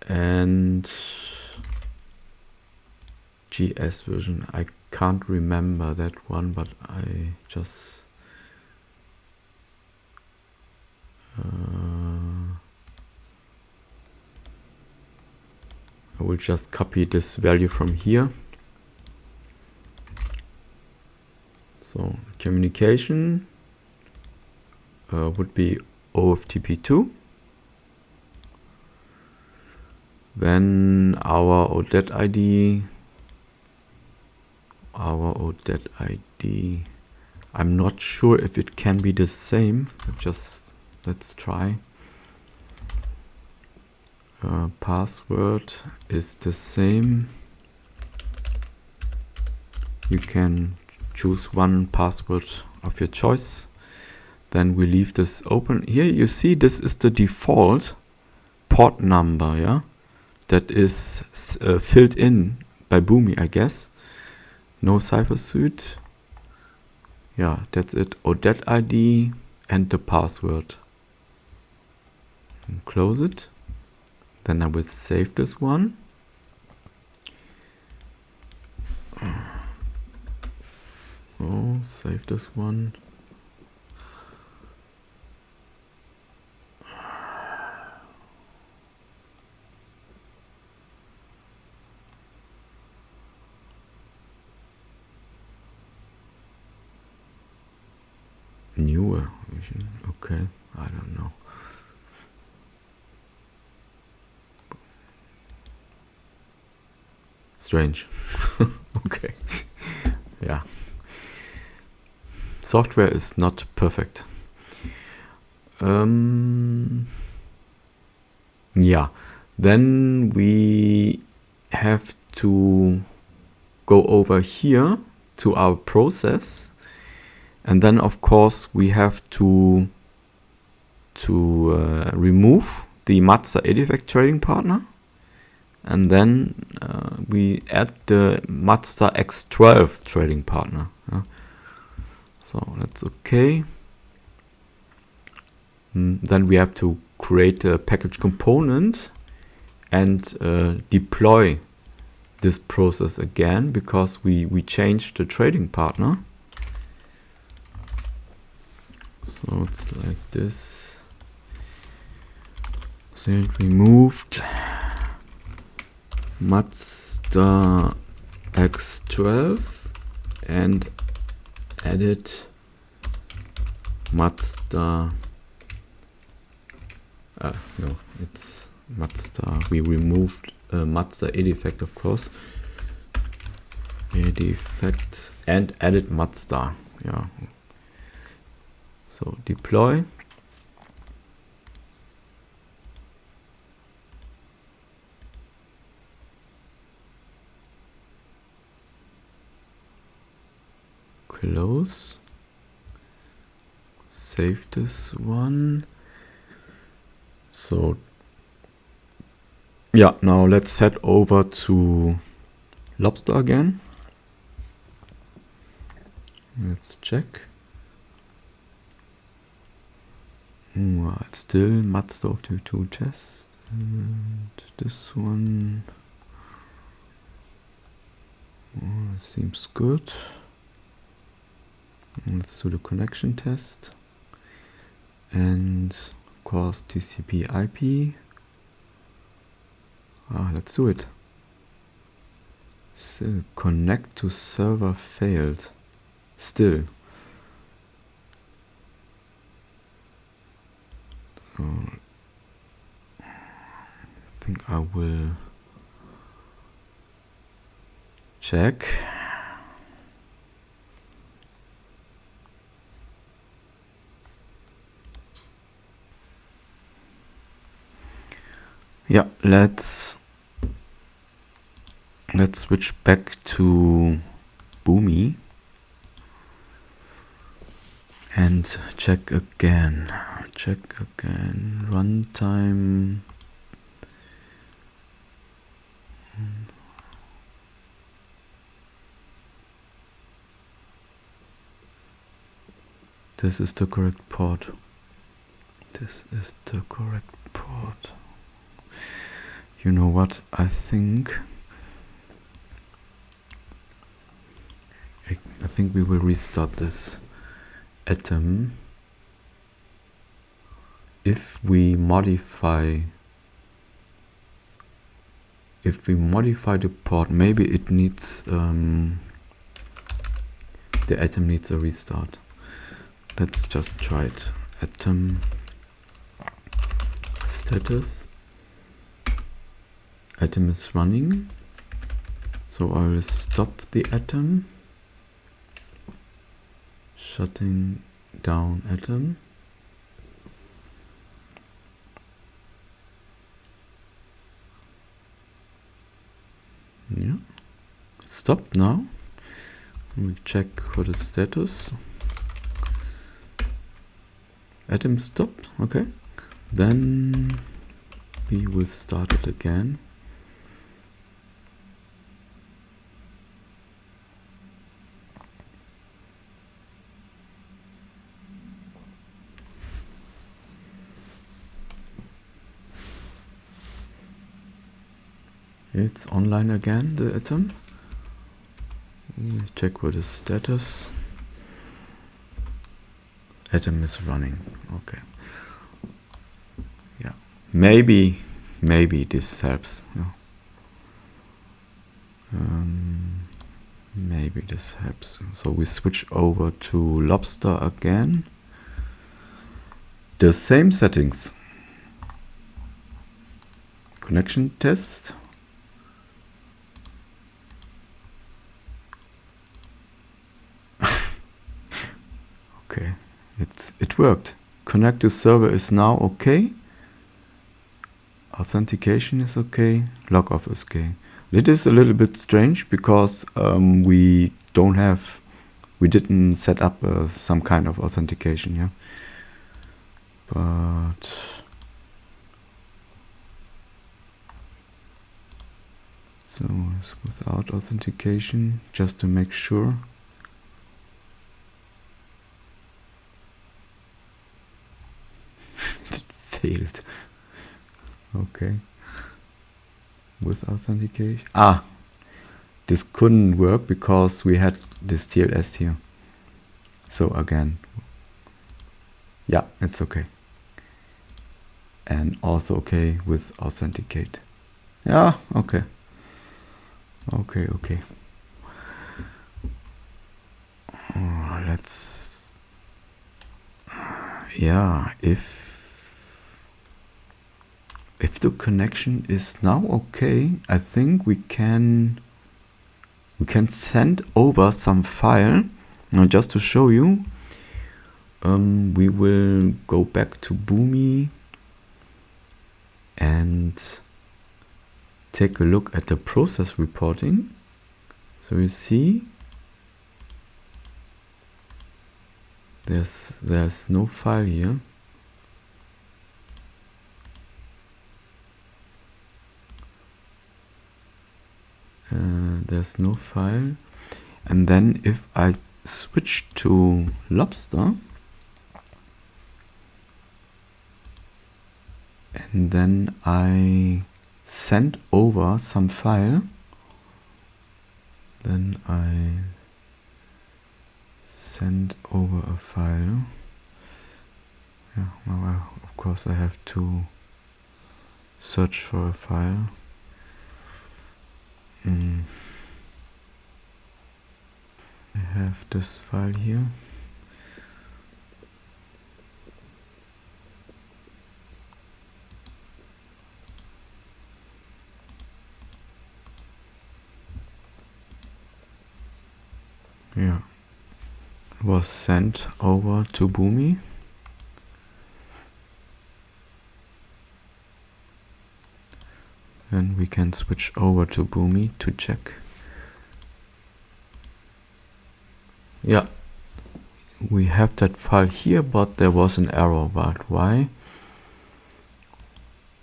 And GS version, I can't remember that one, but I just I will just copy this value from here. So communication would be OFTP2. Then our ORDERS.edi. I'm not sure if it can be the same. Just let's try. Password is the same. You can choose one password of your choice. Then we leave this open. Here you see this is the default port number, yeah, that is filled in by Boomi, I guess. No cipher suit. Yeah, that's it. ORDERS.id and the password. And close it. Then I will save this one. Oh, save this one. Newer version. Okay, I don't know. Strange. Okay. Yeah. Software is not perfect. Yeah. Then we have to go over here to our process. And then, of course, we have to remove the Mazda EDIFACT trading partner. And then we add the Mazda X12 trading partner. Yeah. So that's okay. Then we have to create a package component and deploy this process again because we changed the trading partner. So it's like this. So we moved Mazda X12 and added Mazda. No, it's Mazda. We removed Mazda EDIFACT, of course. EDIFACT and added Mazda. Yeah. So deploy. Close. Save this one. So yeah, now let's head over to Lobster again. Let's check. It's still Mazda OFTP2 test. And this one seems good. Let's do the connection test. And of course TCP IP. Let's do it. Still connect to server failed. Still. I think I will check. Yeah, let's switch back to Boomi and check again. Runtime. This is the correct port. You know what? I think we will restart this atom if we modify the port. Maybe it needs the atom needs a restart. Let's just try it. Atom status. Atom is running, so I will stop the atom, shutting down atom. Yeah, stop now. We check for the status. Atom stopped. Okay, then we will start it again. It's online again, the atom. Let's check for the status. Atom is running. Okay. Yeah. Maybe this helps. Yeah. Maybe this helps. So we switch over to Lobster again. The same settings. Connection test. Okay, it worked. Connect to server is now okay. Authentication is okay. Log off is okay. It is a little bit strange because we didn't set up some kind of authentication, yeah. But so it's without authentication, just to make sure. It failed. Okay. With authentication. This couldn't work because we had this TLS here. So again, yeah, it's okay. And also okay with authenticate. Yeah, okay. Okay. Let's, yeah, if the connection is now okay, I think we can send over some file. Now just to show you, we will go back to Boomi and take a look at the process reporting. So you see there's no file here. There's no file. And then if I switch to Lobster and then I send over some file, then I send over a file. Yeah, now of course I have to search for a file. I have this file here. Yeah, was sent over to Boomi. And we can switch over to Boomi to check. Yeah, we have that file here, but there was an error. But why?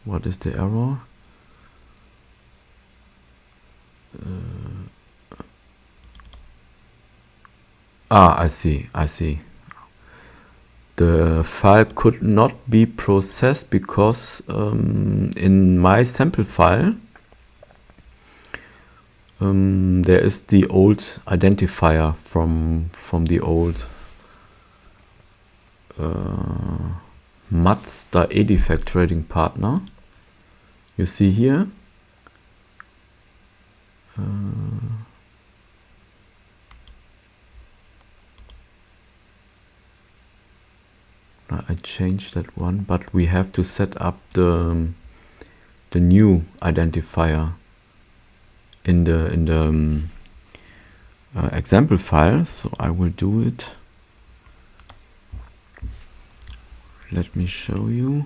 What is the error? I see. The file could not be processed because in my sample file there is the old identifier from the old EDIFACT trading partner. You see here. I changed that one, but we have to set up the new identifier in the example file. So I will do it. Let me show you.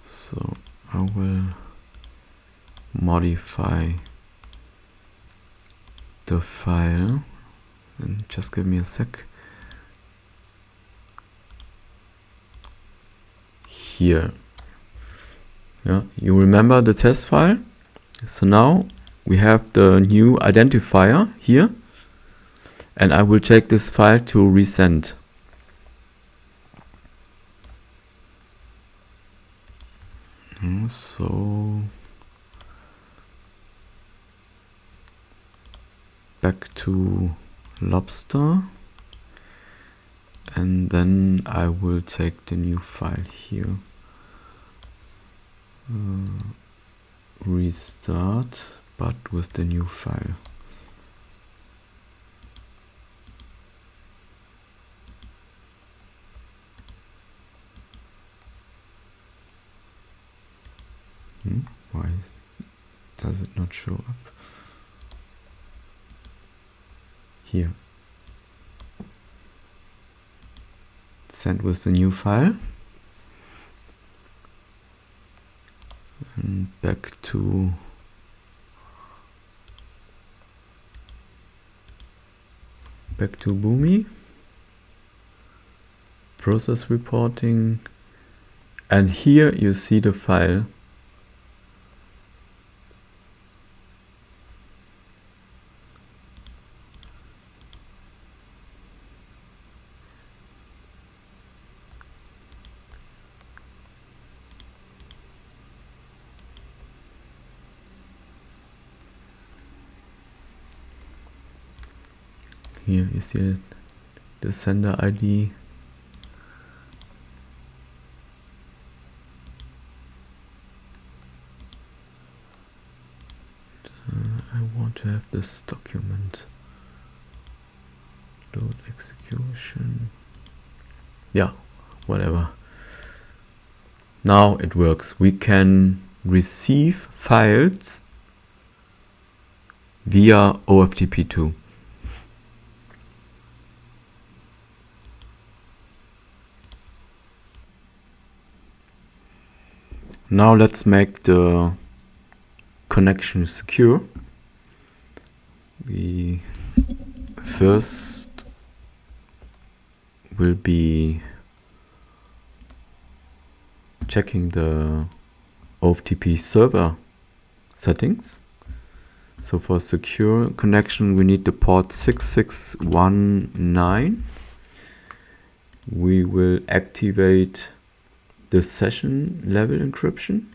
So I will modify the file, and just give me a sec. Here, yeah, you remember the test file? So now we have the new identifier here, and I will check this file to resend. So back to Lobster, and then I will take the new file here. Restart, but with the new file. Why does it not show up? Here. Send with the new file. And back to Boomi. Process reporting. And here you see the file. Here you see it, the sender ID. I want to have this document. Load execution. Yeah, whatever. Now it works. We can receive files via OFTP2. Now let's make the connection secure. We first will be checking the OFTP server settings. So for secure connection we need the port 6619. We will activate the session level encryption.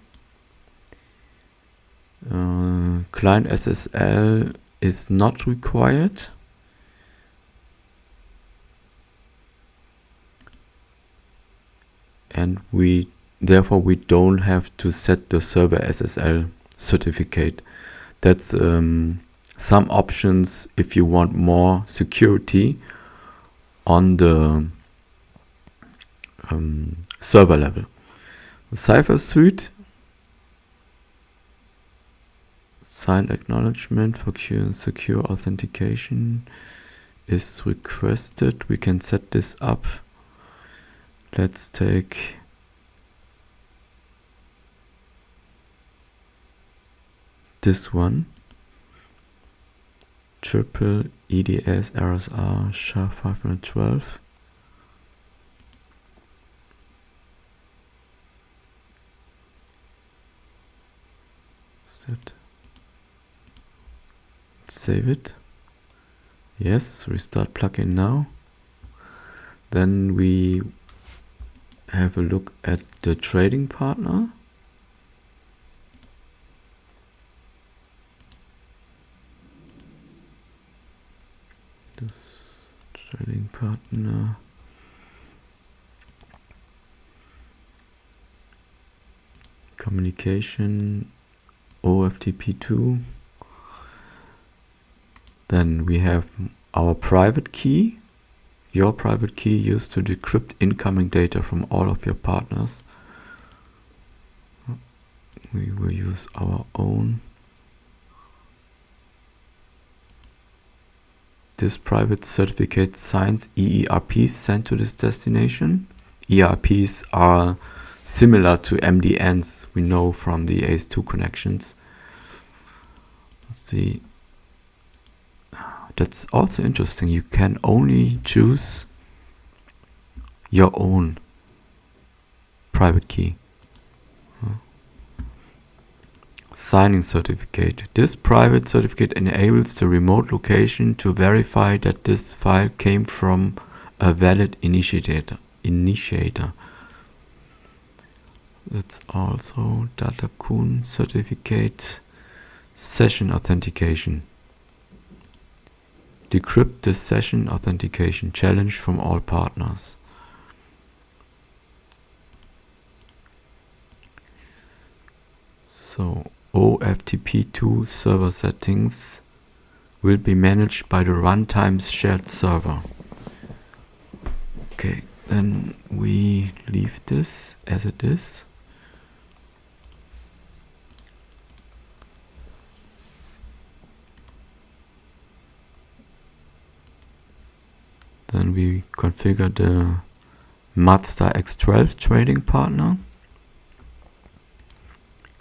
Client SSL is not required. And therefore we don't have to set the server SSL certificate. That's some options if you want more security on the server level. The Cipher Suite, signed acknowledgement for secure authentication is requested. We can set this up. Let's take this one. Triple EDS RSR SHA-512. Set. Save it. Yes, restart plugin now. Then we have a look at the trading partner. This trading partner. Communication OFTP2. Then we have our private key, your private key used to decrypt incoming data from all of your partners. We will use our own. This private certificate signs EERPs sent to this destination. ERPs are similar to MDNs we know from the AS2 connections. Let's see. That's also interesting. You can only choose your own private key. Signing certificate. This private certificate enables the remote location to verify that this file came from a valid initiator. That's also Datakun certificate. Session authentication. Decrypt the session authentication challenge from all partners. So OFTP2 server settings will be managed by the Runtime's shared server. Okay, then we leave this as it is. Then we configure the Mazda X12 trading partner.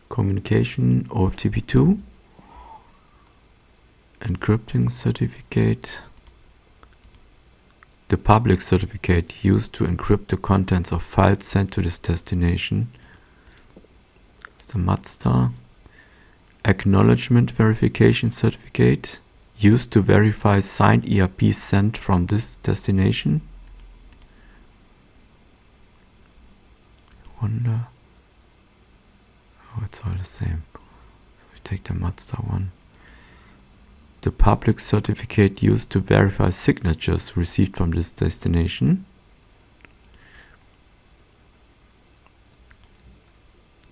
Communication OFTP2. Encrypting certificate. The public certificate used to encrypt the contents of files sent to this destination. It's the Mazda. Acknowledgement verification certificate. Used to verify signed ERP sent from this destination. Wonder. Oh, it's all the same. So we take the Mazda one. The public certificate used to verify signatures received from this destination.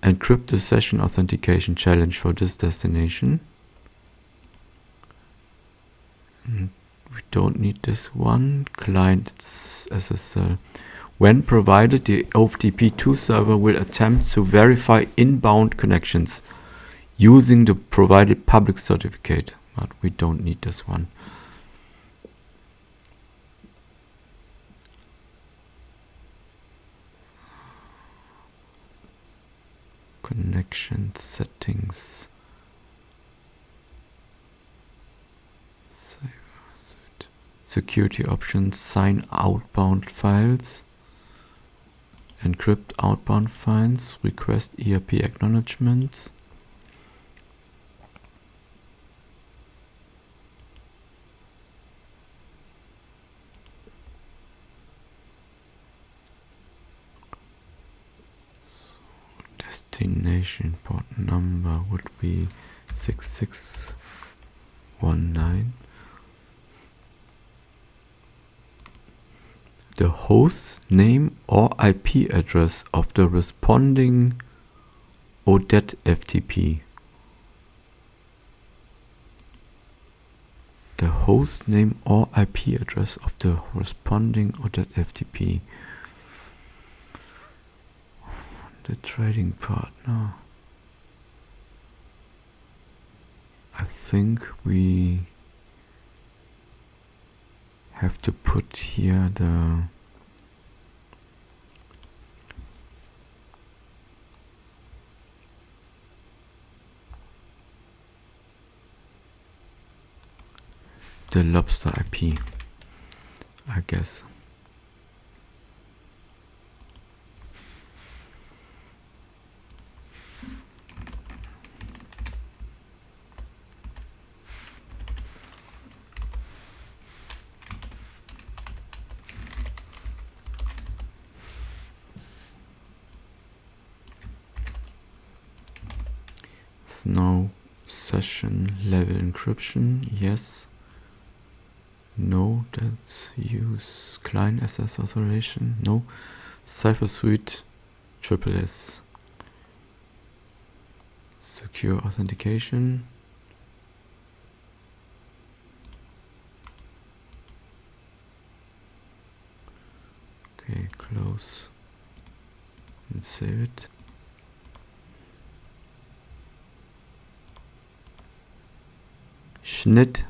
Encrypt the session authentication challenge for this destination. We don't need this one. Client SSL. When provided, the OFTP2 server will attempt to verify inbound connections using the provided public certificate, but we don't need this one. Connection settings. Security options, sign outbound files, encrypt outbound files, request ERP acknowledgements. So destination port number would be 6619. The host name or IP address of the responding ODET FTP. the host name or IP address of the corresponding ORDERED FTP. The trading partner. I think we have to put here the lobster IP, I guess. So now session level encryption, yes. No, let's use client SS authorization. No, Cipher Suite SSS. Secure authentication. Okay, close and save it. Schnitt.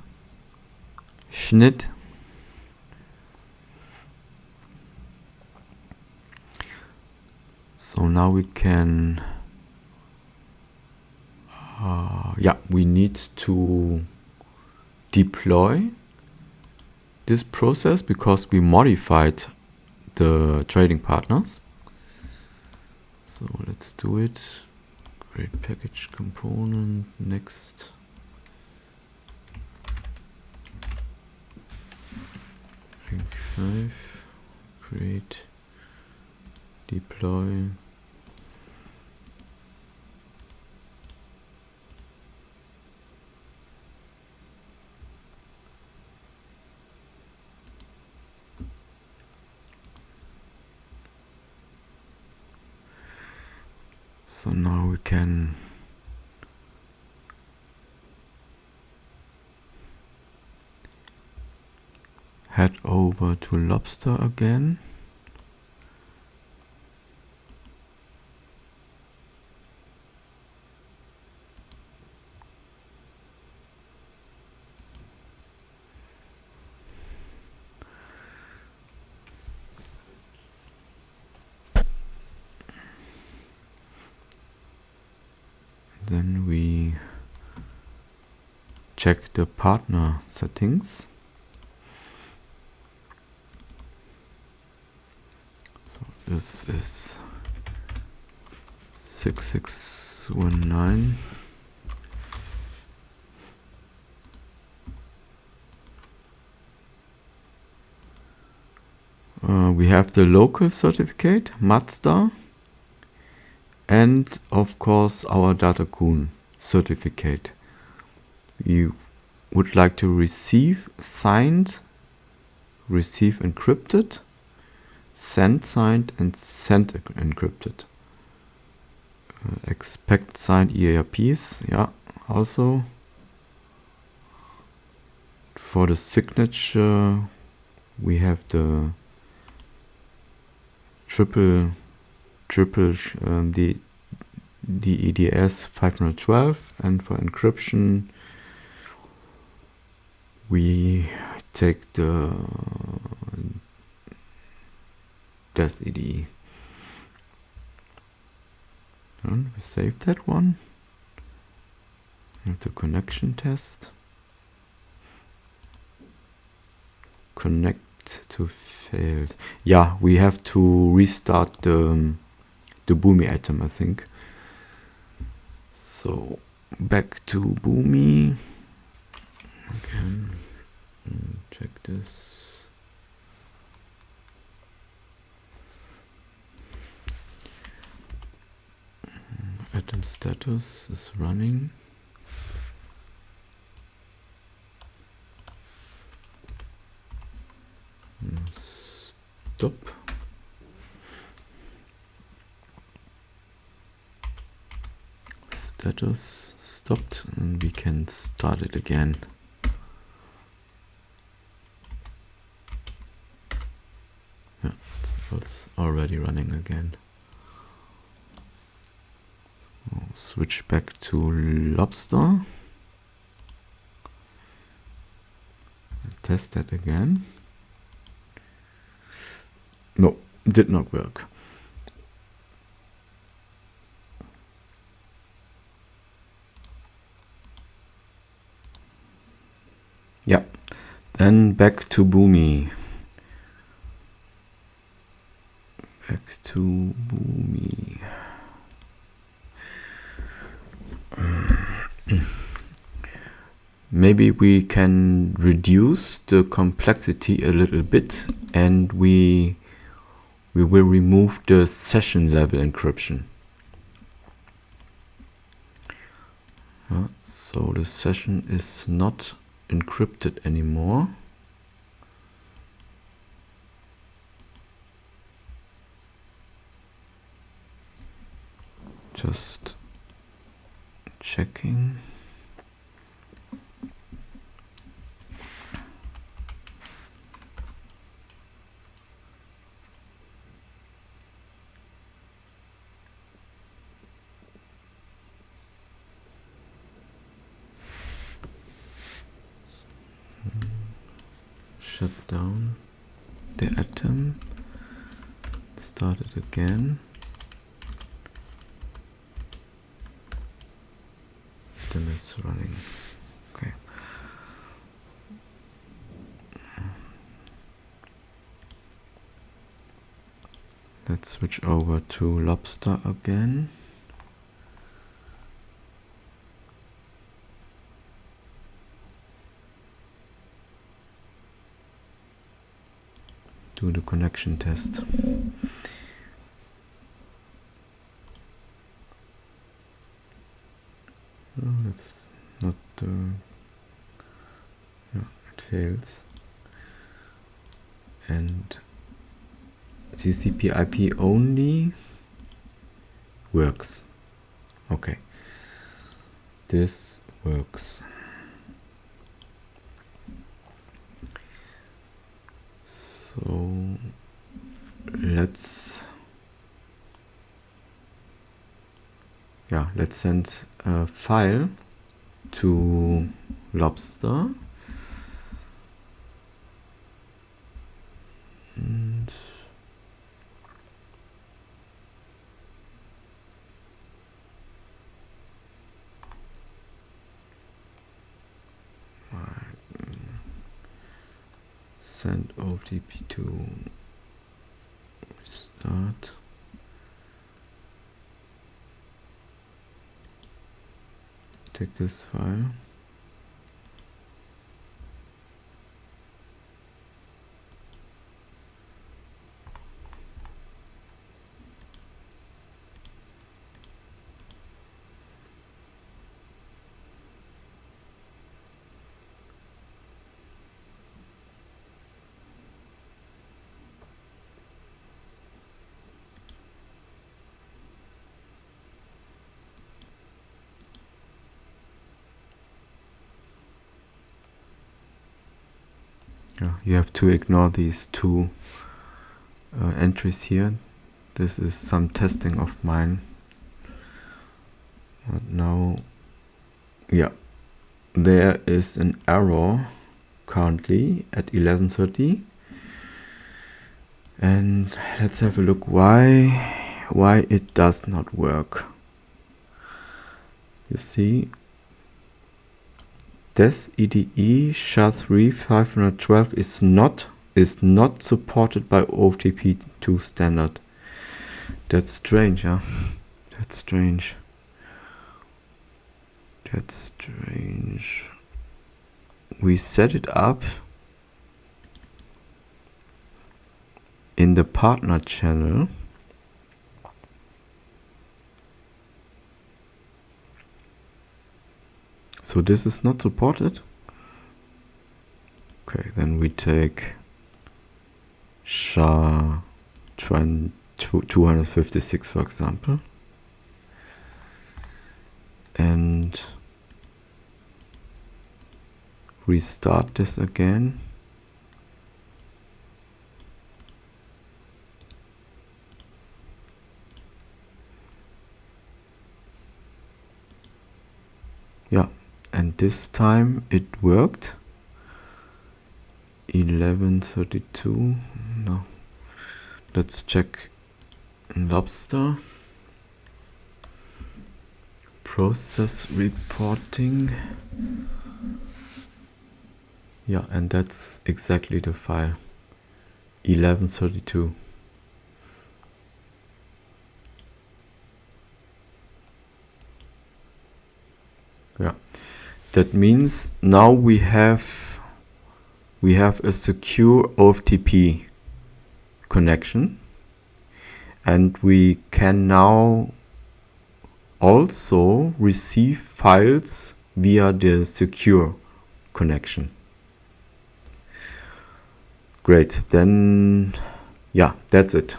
So now we can we need to deploy this process because we modified the trading partners. So let's do it. Create package component, next. Ring 5, create, deploy. So now we can head over to Lobster again. Then we check the partner settings. So this is 6619. We have the local certificate, Mazda, and of course our Datacun certificate. You would like to receive signed, receive encrypted, send signed, and send encrypted. Expect signed EAPs, yeah, also. For the signature, we have the the EDS 512, and for encryption we take the AS2 and we save that one. And the connection test. Connect to failed. Yeah, we have to restart the Boomi item, I think. So back to Boomi again. Check this. Item status is running. Stop. Status stopped, and we can start it again. was already running again. I'll switch back to Lobster. Test that again. No, did not work. Yeah, then back to Boomi. Back to Boomi. Maybe we can reduce the complexity a little bit, and we will remove the session level encryption. So the session is not encrypted anymore. Just checking. Shut down the atom, start it again. Atom is running. Okay. Let's switch over to Lobster again. Do the connection test. Oh, that's not yeah, it fails. And TCP/IP only works. Okay, this works. So let's send a file to Lobster. And send OFTP2 start. Take this file. You have to ignore these two entries here. This is some testing of mine. But now, yeah, there is an error currently at 11:30. And let's have a look why it does not work. You see, this EDE SHA-3 512 is not supported by OFTP2 standard. That's strange, huh? That's strange. That's strange. We set it up in the partner channel. So this is not supported. Okay, then we take SHA-256, for example, and restart this again. And this time it worked. 1132. No. Let's check Lobster. Process reporting. Yeah, and that's exactly the file. 1132. Yeah. That means now we have a secure OFTP connection, and we can now also receive files via the secure connection. Great, then yeah, that's it.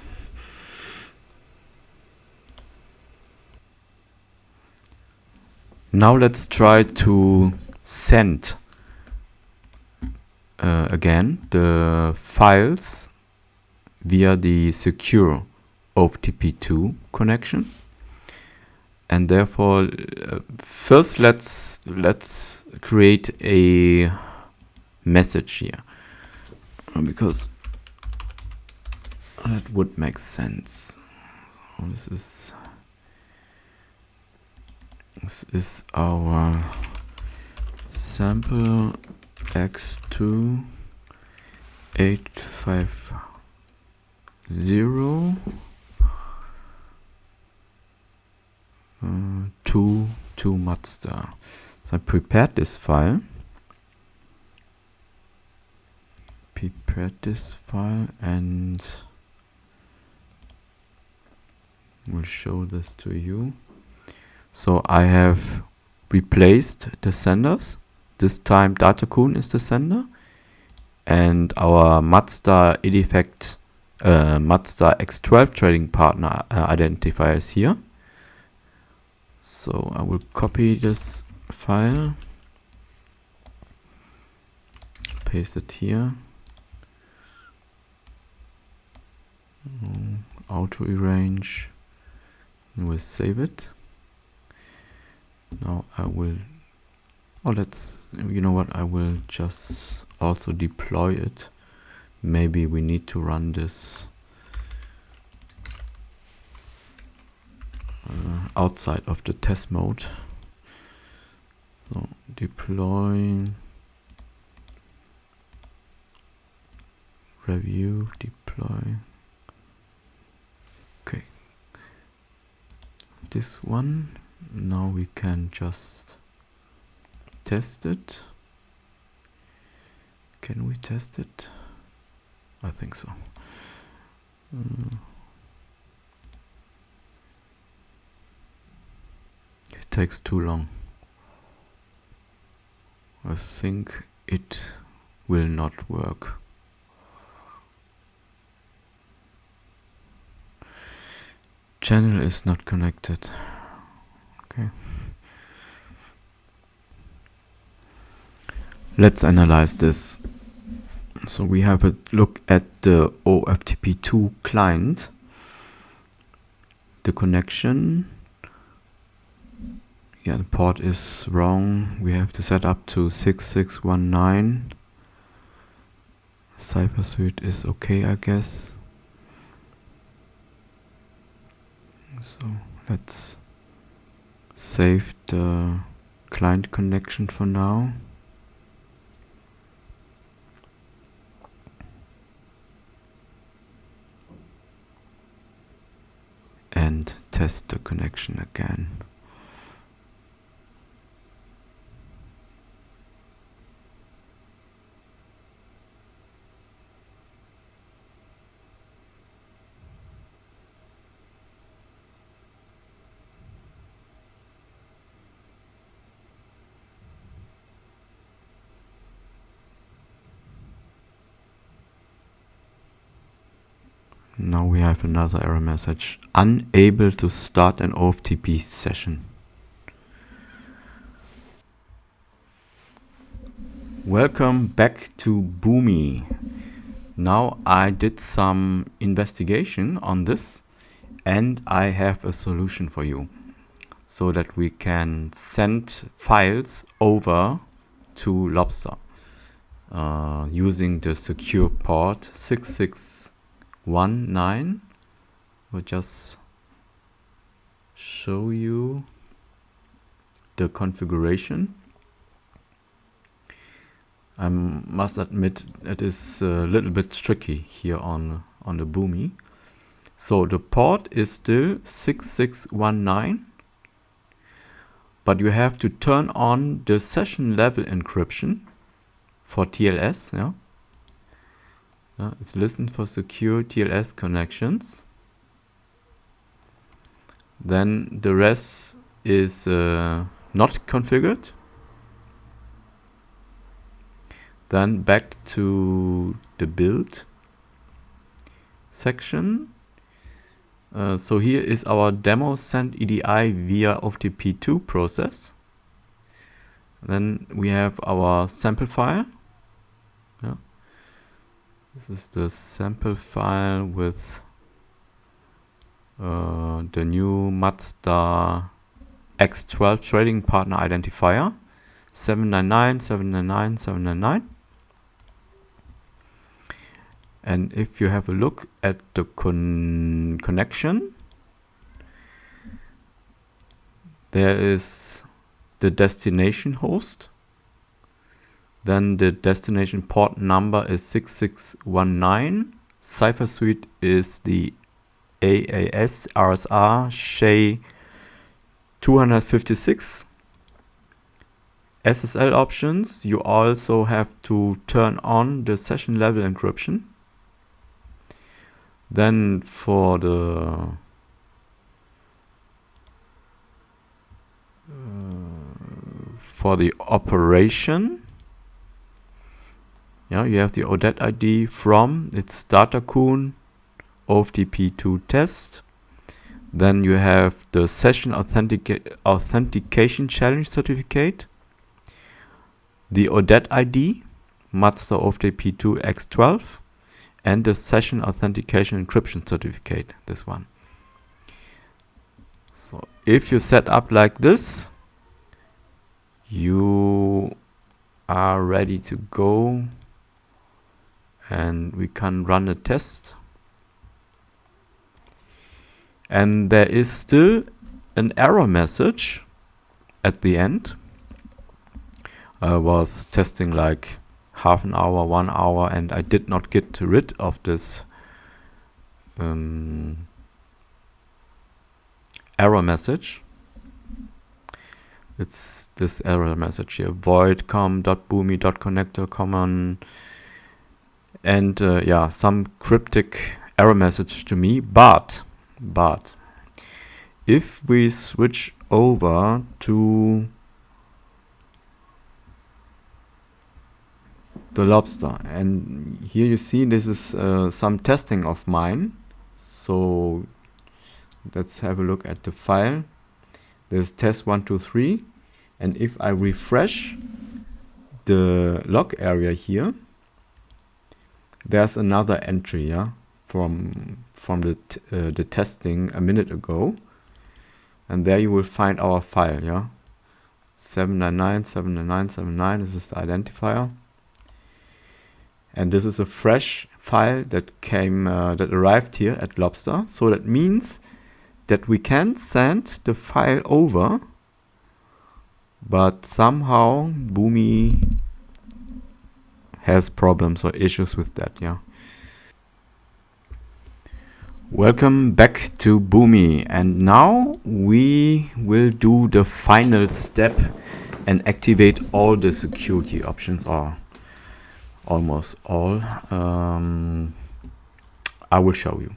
Now let's try to send again the files via the secure OFTP2 connection. And therefore, first let's create a message here, because that would make sense. So this is our sample X2 850 to Mazda. So I prepared this file. And we'll show this to you. So I have replaced the senders. This time Datakun is the sender, and our Mazda EDIFACT Mazda X12 trading partner identifier is here. So I will copy this file, paste it here, auto arrange, and we'll save it. Now I will, you know what, I will just also deploy it. Maybe we need to run this outside of the test mode. So deploy, review, deploy. Okay, this one. Now we can just test it. Can we test it? I think so. It takes too long. I think it will not work. Channel is not connected. Okay. Let's analyze this. So we have a look at the OFTP2 client. The connection. Yeah, the port is wrong. We have to set up to 6619. Cypher suite is okay, I guess. So let's save the client connection for now. And test the connection again. Now we have another error message. Unable to start an OFTP session. Welcome back to Boomi. Now I did some investigation on this and I have a solution for you. so that we can send files over to Lobster using the secure port 6619. We'll just show you the configuration. I must admit it is a little bit tricky here on the Boomi. So the port is still 6619, but you have to turn on the session level encryption for TLS. It's listened for secure TLS connections. Then the rest is not configured. Then back to the build section. So here is our demo send EDI via OFTP2 process. Then we have our sample file. This is the sample file with the new Mazda X12 trading partner identifier 799 799 799. And if you have a look at the connection, there is the destination host. Then the destination port number is 6619. Cipher suite is the AAS RSR SHA 256. SSL options, you also have to turn on the session level encryption. Then for the operation, you have the ORDERS.edi from, it's Datacoon OFTP2 test. Then you have the session authentication challenge certificate, the ORDERS.edi, Mazda OFTP2 X12, and the session authentication encryption certificate, this one. So if you set up like this, you are ready to go, and we can run a test. And there is still an error message at the end. I was testing like half an hour, 1 hour, and I did not get rid of this error message. It's this error message here, void com.boomi.connector common, and some cryptic error message to me. But if we switch over to the Lobster, and here you see this is some testing of mine. So let's have a look at the file. There's test123, and if I refresh the log area here, there's another entry from the testing a minute ago, and there you will find our file 799 799 799. This is the identifier. And this is a fresh file that came, that arrived here at Lobster. So that means that we can send the file over, but somehow Boomi has problems or issues with that. Welcome back to Boomi, and now we will do the final step and activate all the security options, or almost all. I will show you.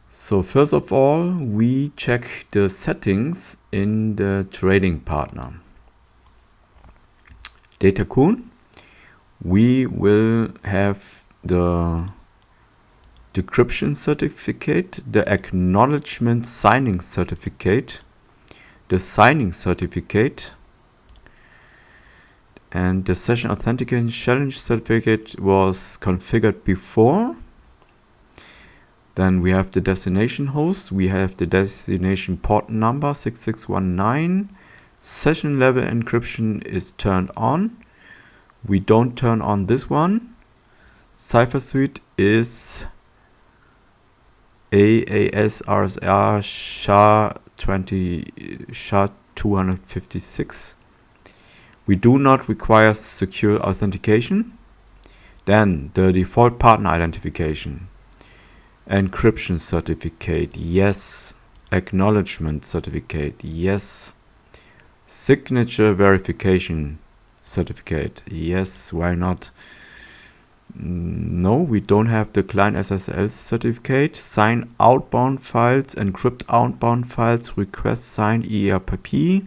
So first of all, we check the settings in the trading partner. Datacoon, we will have the decryption certificate, the acknowledgement signing certificate, the signing certificate, and the session authentication challenge certificate was configured before. Then we have the destination host. We have the destination port number 6619. Session level encryption is turned on. We don't turn on this one. Cipher suite is AAS-RSR SHA-256. We do not require secure authentication. Then the default partner identification. Encryption certificate, yes. Acknowledgement certificate, yes. Signature verification certificate, yes. Why not? No, we don't have the client SSL certificate. Sign outbound files, encrypt outbound files, request sign ERP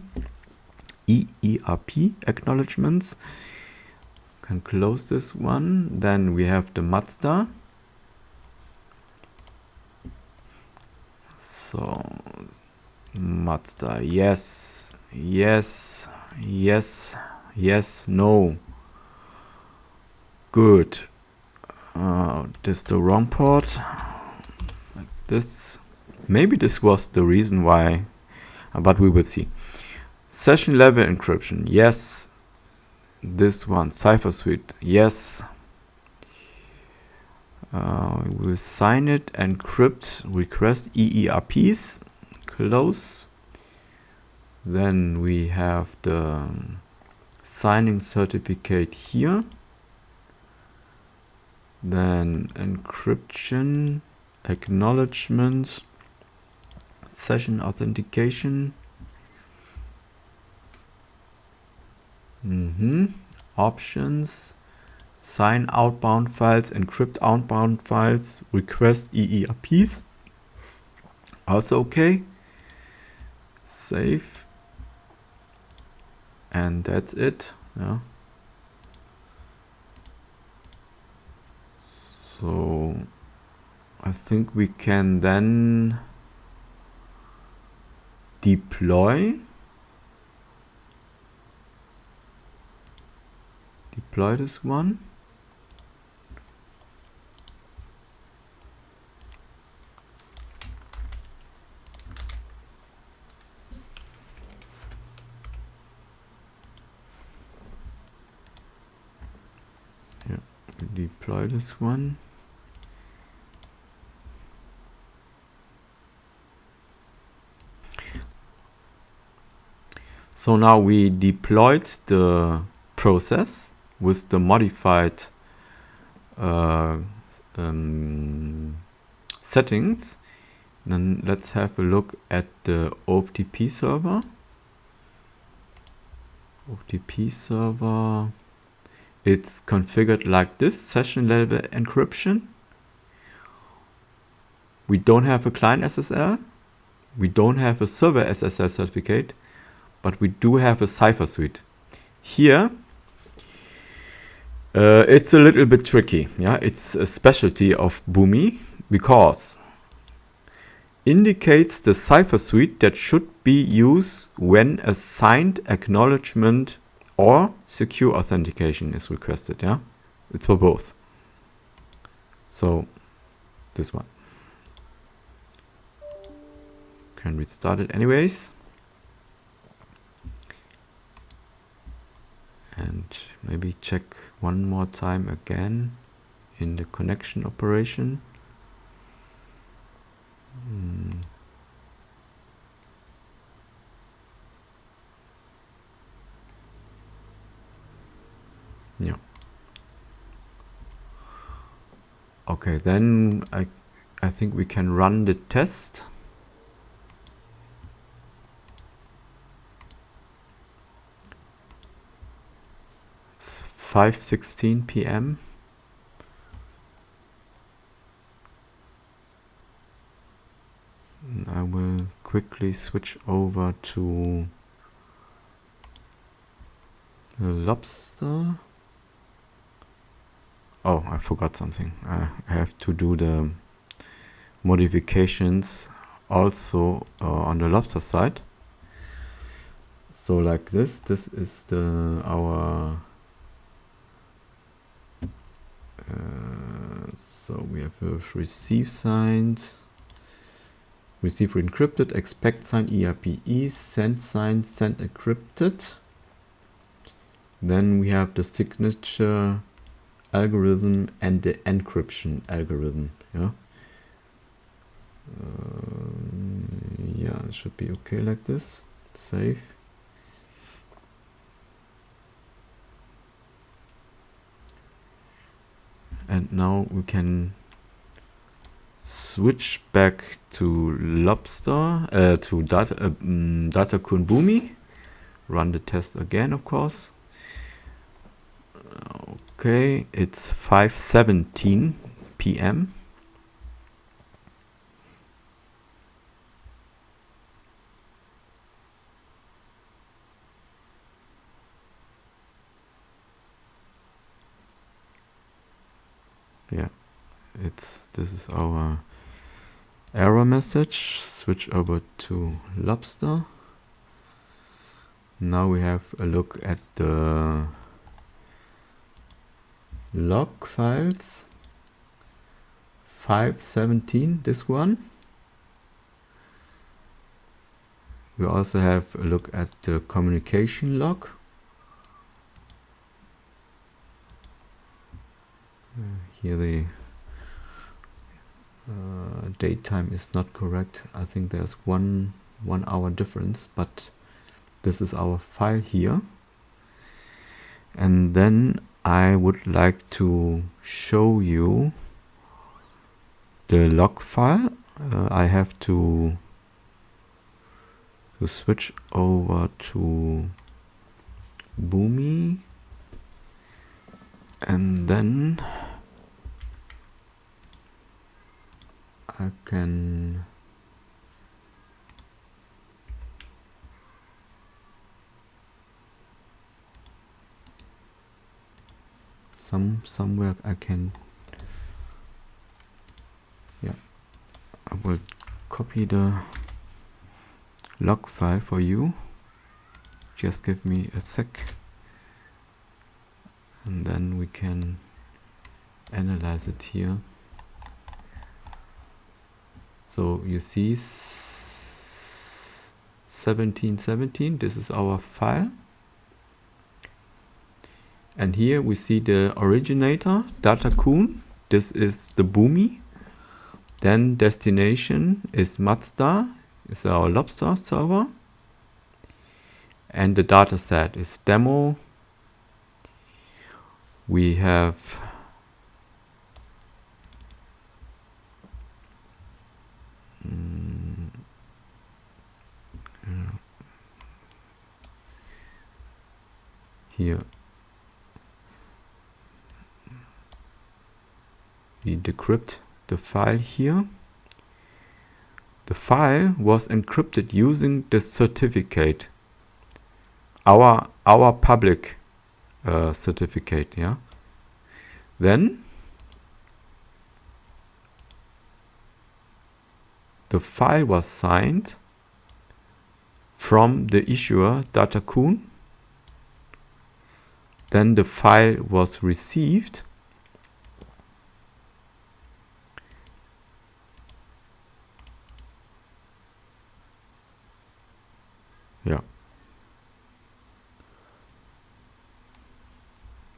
acknowledgements. Can close this one. Then we have the Mazda. So Mazda, yes, yes, yes, yes, no. Good. This is the wrong port. Like this. Maybe this was the reason why, but we will see. Session level encryption, yes. This one, Cipher Suite, yes. We will sign it, encrypt, request EERPs, close. Then we have the signing certificate here. Then encryption, acknowledgement, session authentication. Options, sign outbound files, encrypt outbound files, request EERPs. Also okay. Save. And that's it. Yeah. So I think we can then deploy this one. Yeah, deploy this one. So now we deployed the process with the modified settings. Then let's have a look at the OFTP server. OFTP server. It's configured like this: session level encryption. We don't have a client SSL. We don't have a server SSL certificate, but we do have a Cipher Suite. Here, it's a little bit tricky. Yeah, it's a specialty of Boomi because indicates the Cipher Suite that should be used when a signed acknowledgement or secure authentication is requested. Yeah, it's for both. So this one can restart it anyways. And maybe check one more time again in the connection operation. Yeah. Okay, then I think we can run the test. It's 5:16 p.m. I will quickly switch over to the Lobster. Oh, I forgot something. I have to do the modifications also on the Lobster side. So like this is our So we have a receive signed, receive encrypted, expect signed, ERPE, send signed, send encrypted. Then we have the signature algorithm and the encryption algorithm. Yeah, yeah, it should be okay like this. Save. And now we can switch back to Lobster, to Datacoon Boomi. Run the test again, of course. Okay, it's 5:17 p.m. Yeah, this is our error message. Switch over to Lobster. Now we have a look at the log files. 5:17, this one. We also have a look at the communication log. Here the date time is not correct. I think there's one hour difference, but this is our file here. And then I would like to show you the log file. I have to switch over to Boomi, and then I can somewhere I can, yeah, I will copy the log file for you. Just give me a sec, and then we can analyze it here. So you see 1717, this is our file. And here we see the originator, Datacoon. This is the Boomi. Then destination is Mazda, is our Lobster server. And the dataset is demo. We have here we decrypt the file here. The file was encrypted using the certificate, our public certificate. Yeah. Then the file was signed from the issuer Datacoon. Then the file was received. Yeah.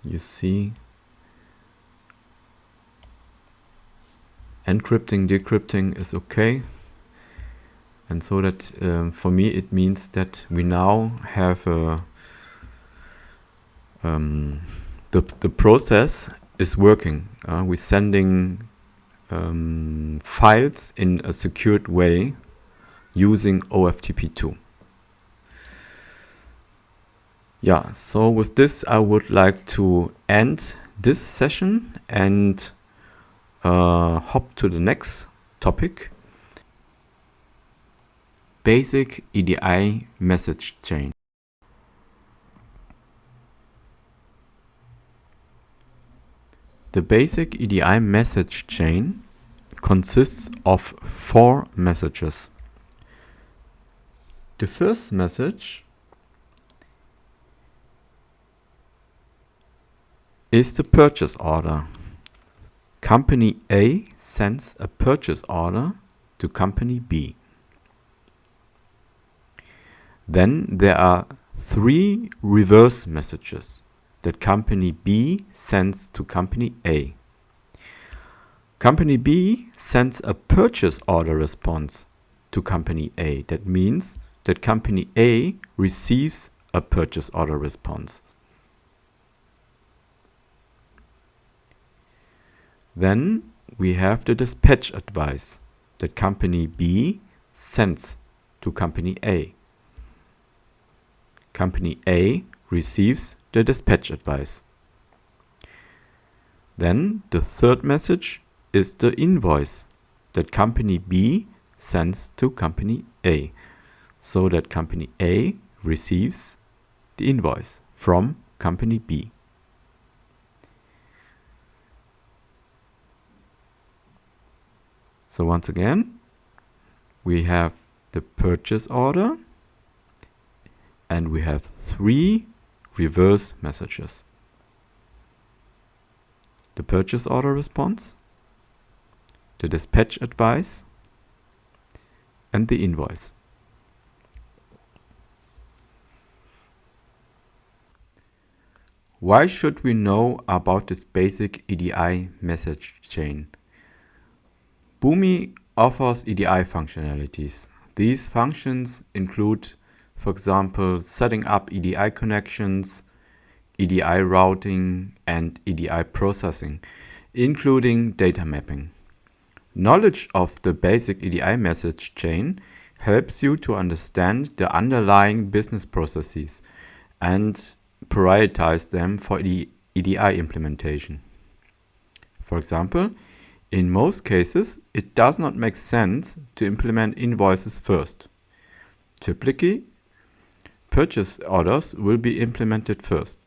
You see, encrypting, decrypting is okay. And so that for me it means that we now have the process is working. We're sending files in a secured way using OFTP2. Yeah, so with this I would like to end this session and hop to the next topic. Basic EDI message chain. The basic EDI message chain consists of 4 messages. The first message is the purchase order. Company A sends a purchase order to company B. Then there are 3 reverse messages that company B sends to company A. Company B sends a purchase order response to company A. That means that company A receives a purchase order response. Then we have the dispatch advice that company B sends to company A. Company A receives the dispatch advice. Then the third message is the invoice that company B sends to company A, so that company A receives the invoice from company B. So once again, we have the purchase order and we have 3 reverse messages. The purchase order response, the dispatch advice, and the invoice. Why should we know about this basic EDI message chain? Boomi offers EDI functionalities. These functions include, for example, setting up EDI connections, EDI routing, and EDI processing, including data mapping. Knowledge of the basic EDI message chain helps you to understand the underlying business processes and prioritize them for the EDI implementation. For example, in most cases, it does not make sense to implement invoices first. Typically, purchase orders will be implemented first.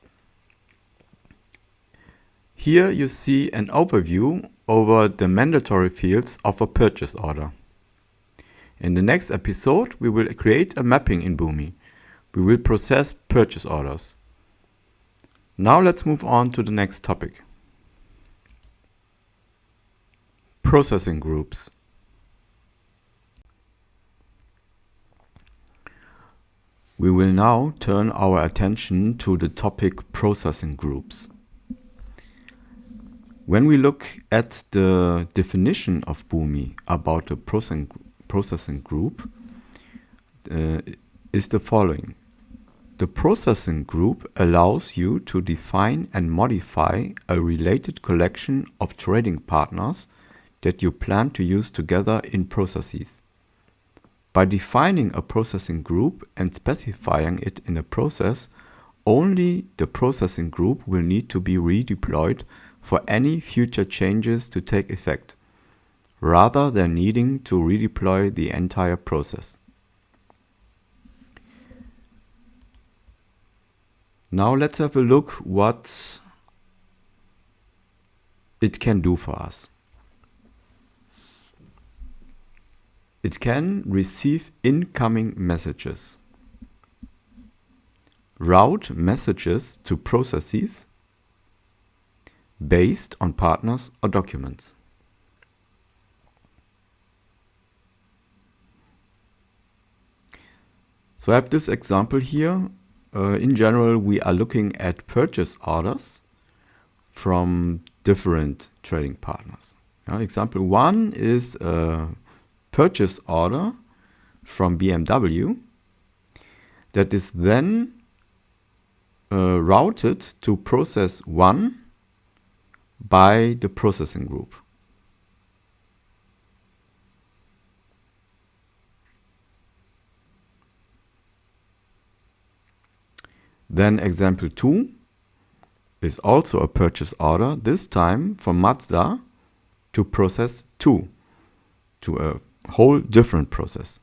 Here you see an overview over the mandatory fields of a purchase order. In the next episode, we will create a mapping in Boomi. We will process purchase orders. Now let's move on to the next topic. Processing groups. We will now turn our attention to the topic processing groups. When we look at the definition of Boomi about the processing group, is the following. The processing group allows you to define and modify a related collection of trading partners that you plan to use together in processes. By defining a processing group and specifying it in a process, only the processing group will need to be redeployed for any future changes to take effect, rather than needing to redeploy the entire process. Now let's have a look what it can do for us. It can receive incoming messages, route messages to processes based on partners or documents. So I have this example here. In general, we are looking at purchase orders from different trading partners. Example 1 is a purchase order from BMW that is then routed to process 1 by the processing group. Then example 2 is also a purchase order, this time from Mazda to process 2, to a whole different process.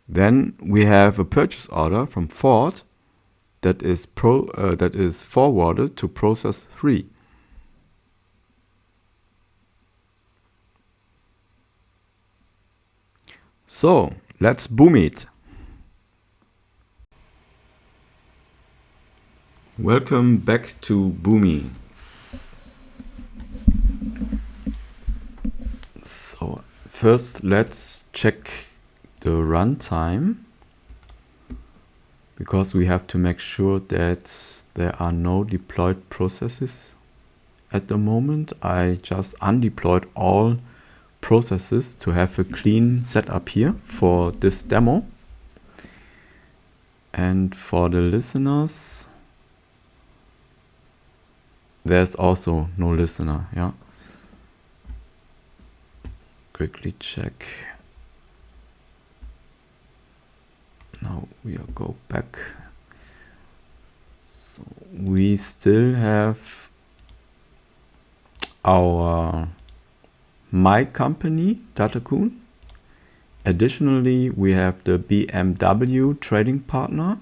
Then we have a purchase order from Ford that is forwarded to process 3. So let's boom it. Welcome back to Boomi. So first let's check the runtime, because we have to make sure that there are no deployed processes. At the moment I just undeployed all processes to have a clean setup here for this demo. And for the listeners, there's also no listener. Yeah. Quickly check. Now we go back. So we still have our my company Dataset. Additionally, we have the BMW trading partner.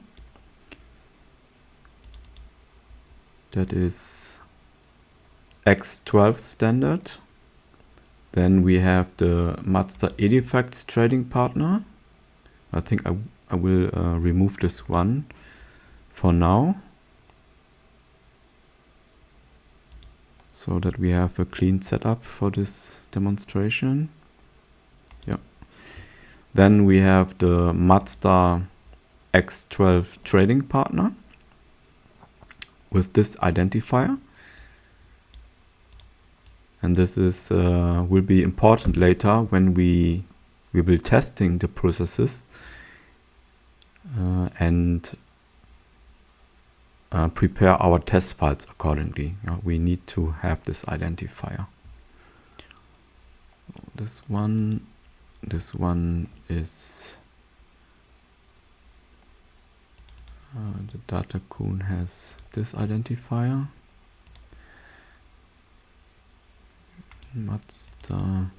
That is X12 standard. Then we have the Mazda EDIFACT trading partner. I think I will remove this one for now, so that we have a clean setup for this demonstration. Yeah. Then we have the Mazda X12 trading partner with this identifier. And this is will be important later when we will be testing the processes and prepare our test files accordingly. We need to have this identifier. This one is the Dataset has this identifier. Mazda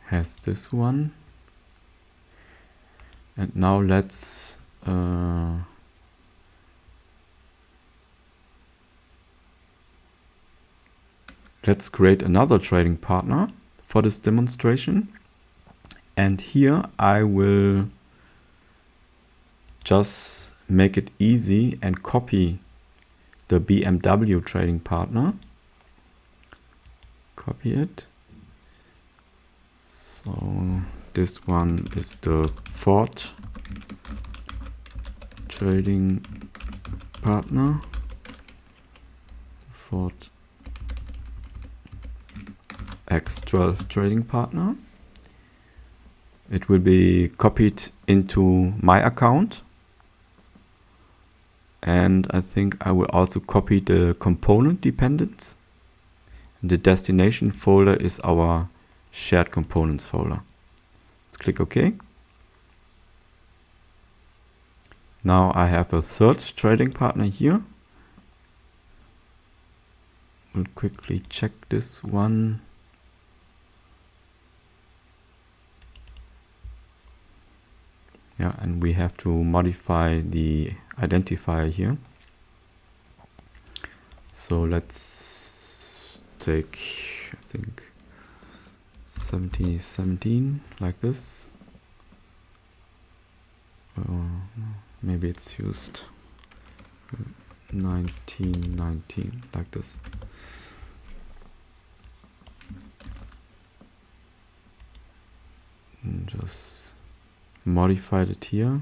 has this one. And now let's create another trading partner for this demonstration. And here I will just make it easy and copy the BMW trading partner. Copy it. So this one is the Ford trading partner. Ford X12 trading partner. It will be copied into my account. And I think I will also copy the component dependents. The destination folder is our shared components folder. Let's click OK. Now I have a third trading partner here. We'll quickly check this one. Yeah, and we have to modify the identifier here. So let's take, I think, 1717 like this. Maybe it's used 1919 like this. And just modified it here.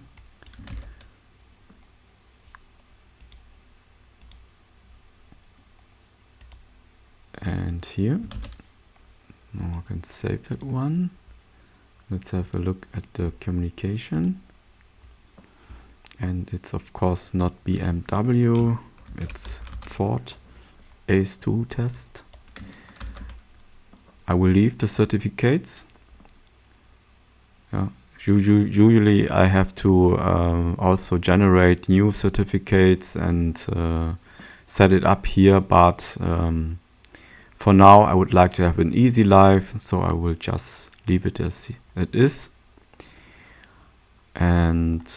And here. Now I can save that one. Let's have a look at the communication. And it's of course not BMW, it's Ford AS2 test. I will leave the certificates. Yeah. Usually I have to also generate new certificates and set it up here, but for now I would like to have an easy life, so I will just leave it as it is and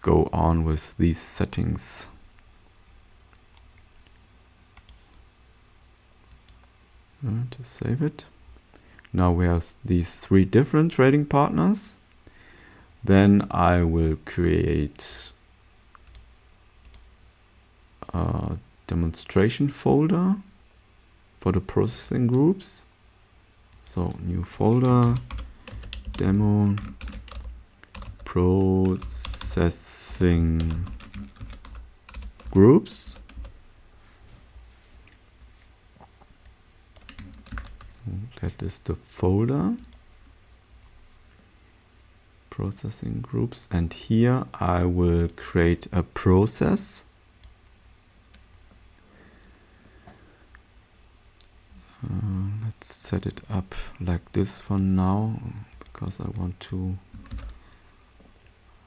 go on with these settings. To save it. Now we have these 3 different trading partners. Then I will create demonstration folder for the processing groups. So new folder, demo processing groups. That is the folder, processing groups, and here I will create a process. Let's set it up like this for now, because I want to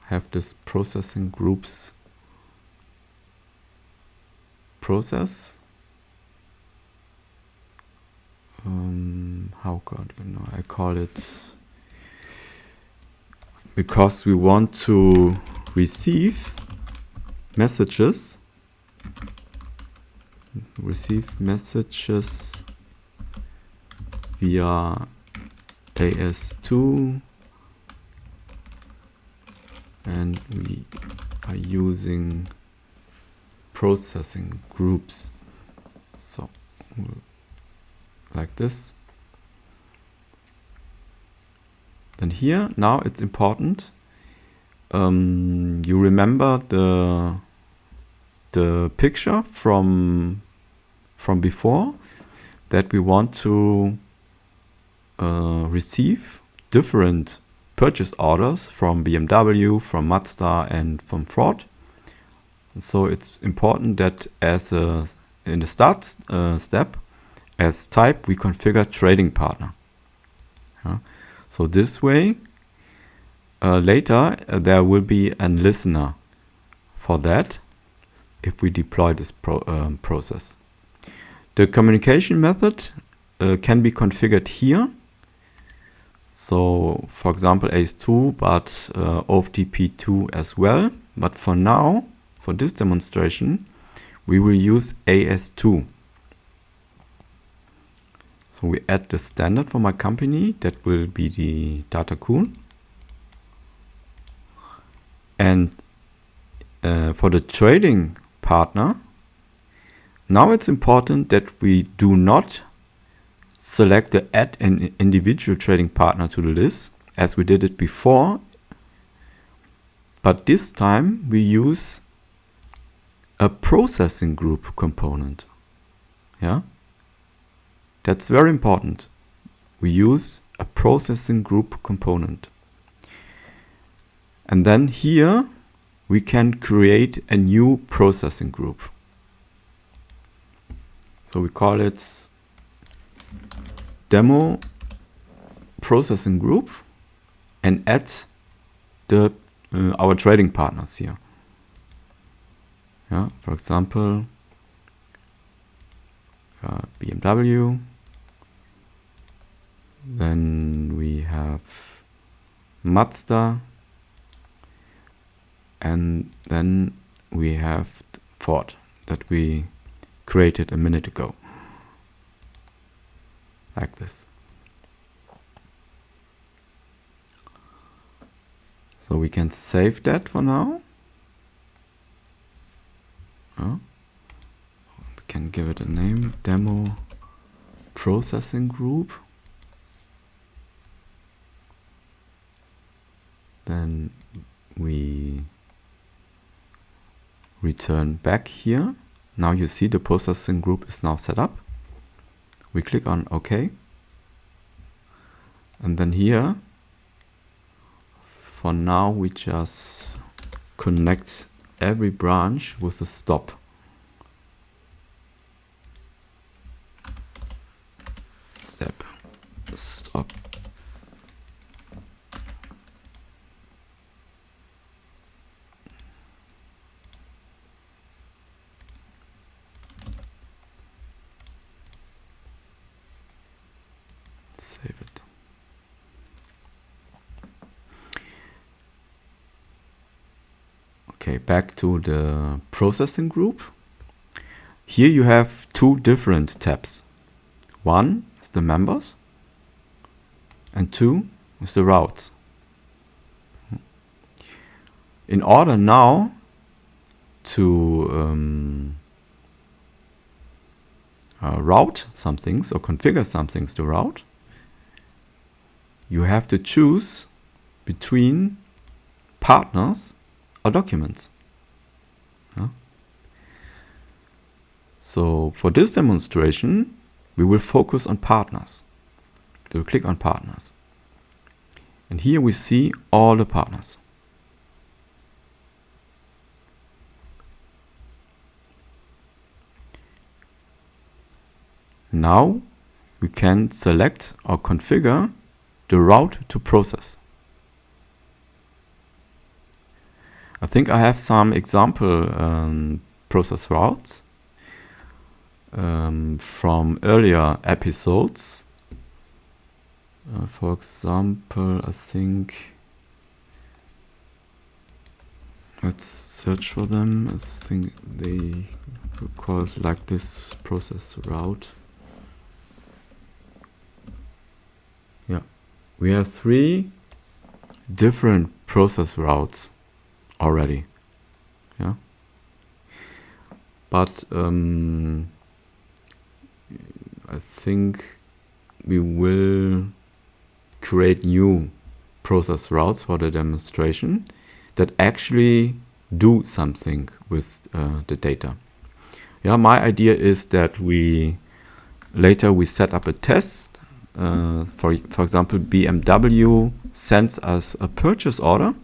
have this processing groups process. How could I call it? Because we want to receive messages via AS2, and we are using processing groups. So like this. Then here, now it's important. You remember the picture from before, that we want to receive different purchase orders from BMW, from Mazda, and from Ford. So it's important that in the start step, as type, we configure trading partner. So this way, later there will be a listener for that if we deploy this process. The communication method can be configured here. So for example AS2, but OFTP2 as well. But for now, for this demonstration, we will use AS2. So we add the standard for my company, that will be the data cool. And for the trading partner, now it's important that we do not select the add an individual trading partner to the list, as we did it before. But this time we use a processing group component. Yeah. That's very important. We use a processing group component. And then here we can create a new processing group. So we call it demo processing group and add the our trading partners here. Yeah, for example, BMW. Then we have Mazda, and then we have Ford that we created a minute ago, like this. So we can save that for now. We can give it a name, demo processing group. Then we return back here. Now you see the processing group is now set up. We click on OK. And then here, for now, we just connect every branch with a stop. Step, stop. Save it. Okay, back to the processing group. Here you have two different tabs. One is the members and two is the routes. In order now to route some things or configure some things to route, you have to choose between partners or documents. Yeah. So for this demonstration, we will focus on partners. So we click on partners. And here we see all the partners. Now we can select or configure the route to process. I think I have some example process routes from earlier episodes. For example, I think, let's search for them. I think they call it like this process route. Yeah, we have 3 different process routes already. Yeah, but I think we will create new process routes for the demonstration that actually do something with the data. Yeah, my idea is that later we set up a test. For example, BMW sends us a purchase order,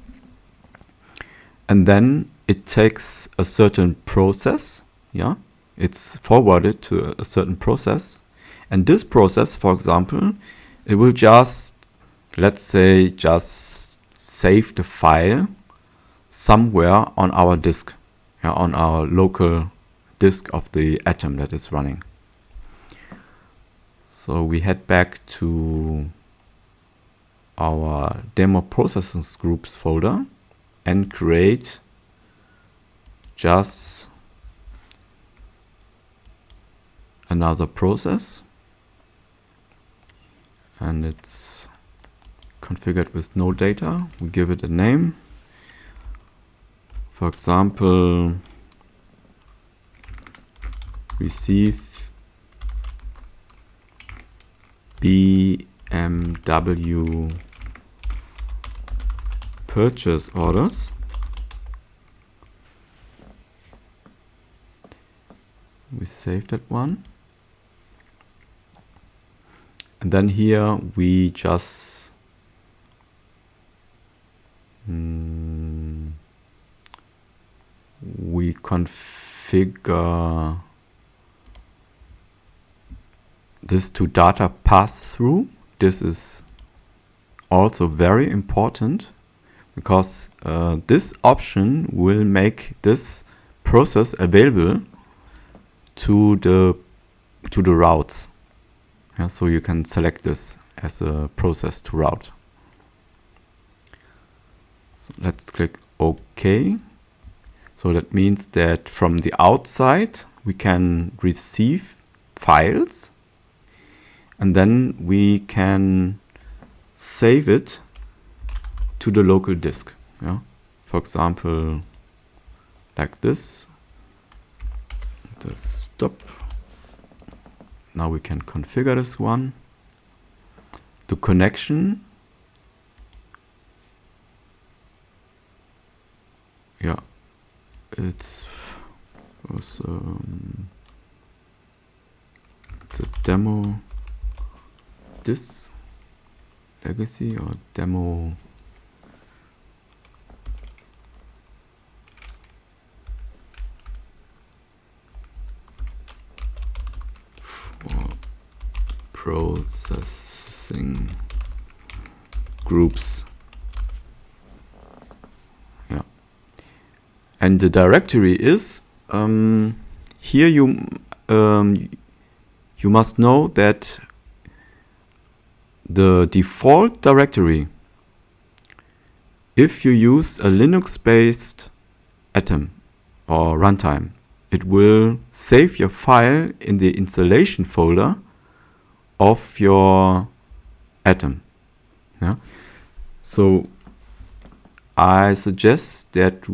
and then it takes a certain process. Yeah, it's forwarded to a certain process, and this process, for example, it will just, let's say, just save the file somewhere on our disk, yeah, on our local disk of the atom that is running. So we head back to our demo processes groups folder and create just another process, and it's configured with no data. We give it a name. For example, receive BMW purchase orders. We save that one. And then here we just we configure this to data pass-through. This is also very important because this option will make this process available to the routes. Yeah, so you can select this as a process to route. So let's click OK. So that means that from the outside we can receive files, and then we can save it to the local disk. Yeah? For example, like this. Stop. Now we can configure this one. The connection. Yeah, it's a demo this legacy or demo for processing groups. Yeah, and the directory is here. You must know that the default directory, if you use a Linux-based Atom or Runtime, it will save your file in the installation folder of your Atom. Yeah? So I suggest that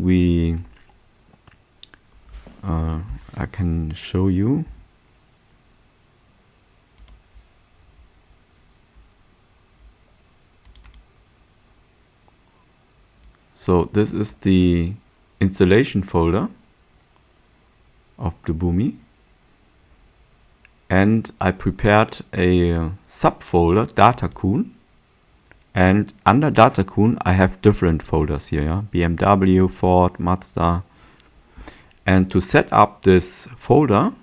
I can show you. So this is the installation folder of the Boomi. And I prepared a subfolder, Datakun. And under Datakun, I have different folders here, yeah? BMW, Ford, Mazda. And to set up this folder,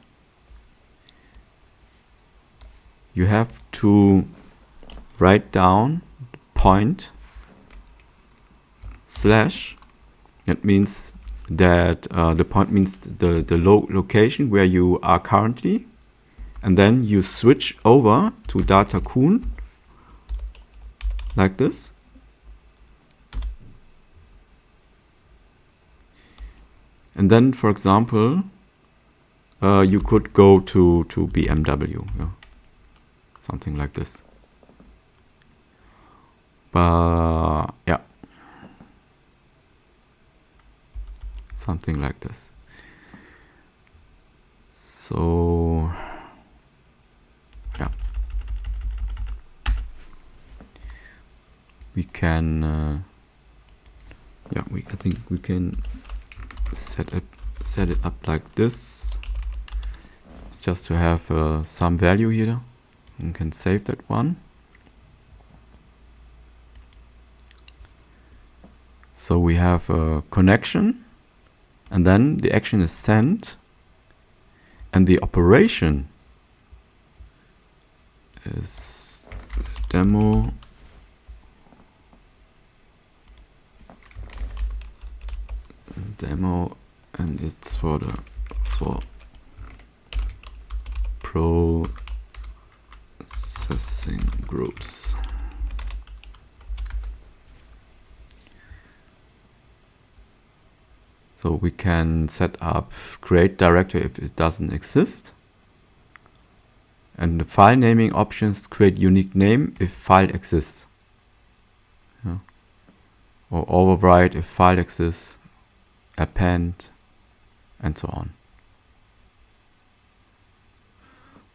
you have to write down point slash. That means that the point means the location where you are currently. And then you switch over to Datakun like this. And then, for example, you could go to BMW, yeah? Something like this. But yeah, something like this. So yeah, we can I think we can set it up like this. It's just to have some value here. You can save that one. So we have a connection, and then the action is sent, and the operation is demo and it's for processing groups. So we can set up create directory if it doesn't exist. And the file naming options create unique name if file exists. Yeah. Or override if file exists, append, and so on.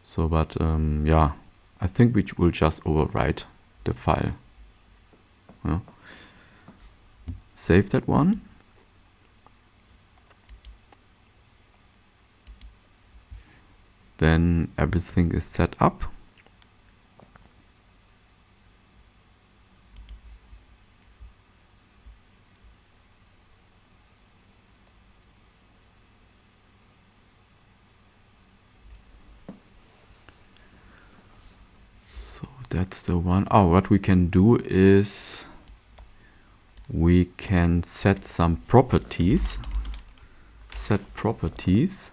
So, but yeah, I think we will just overwrite the file. Yeah. Save that one. Then everything is set up. So that's the one. Oh, what we can do is we can set some properties. Set properties.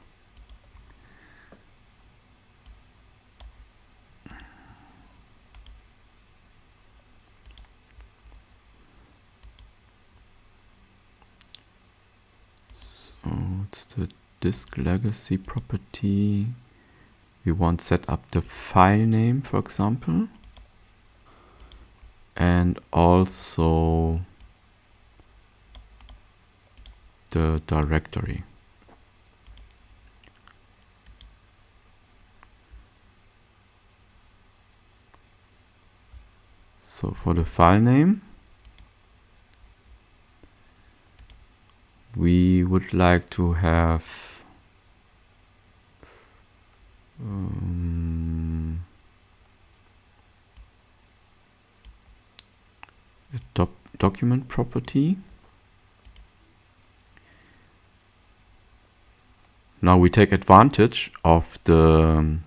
It's the disk legacy property. We want to set up the file name, for example, and also the directory. So for the file name, we would like to have a document property. Now we take advantage of the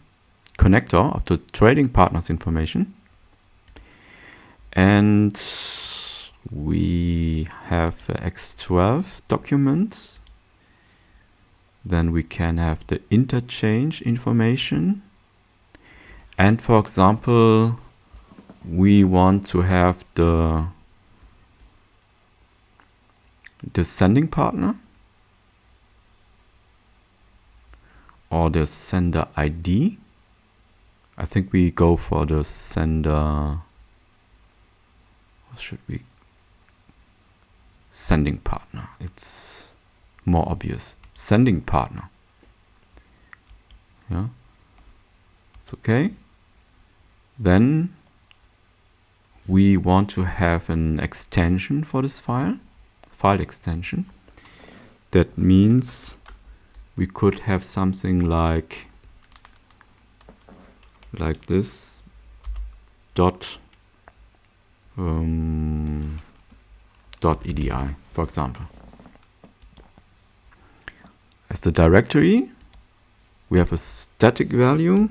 connector of the trading partners information, and we have X12 document. Then we can have the interchange information, and for example we want to have the sending partner or the sender ID. I think we go for the sender. What should we? Sending partner. It's more obvious. Sending partner. Yeah, it's okay. Then we want to have an extension for this file file extension. That means we could have something like this dot .edi, for example. As the directory, we have a static value.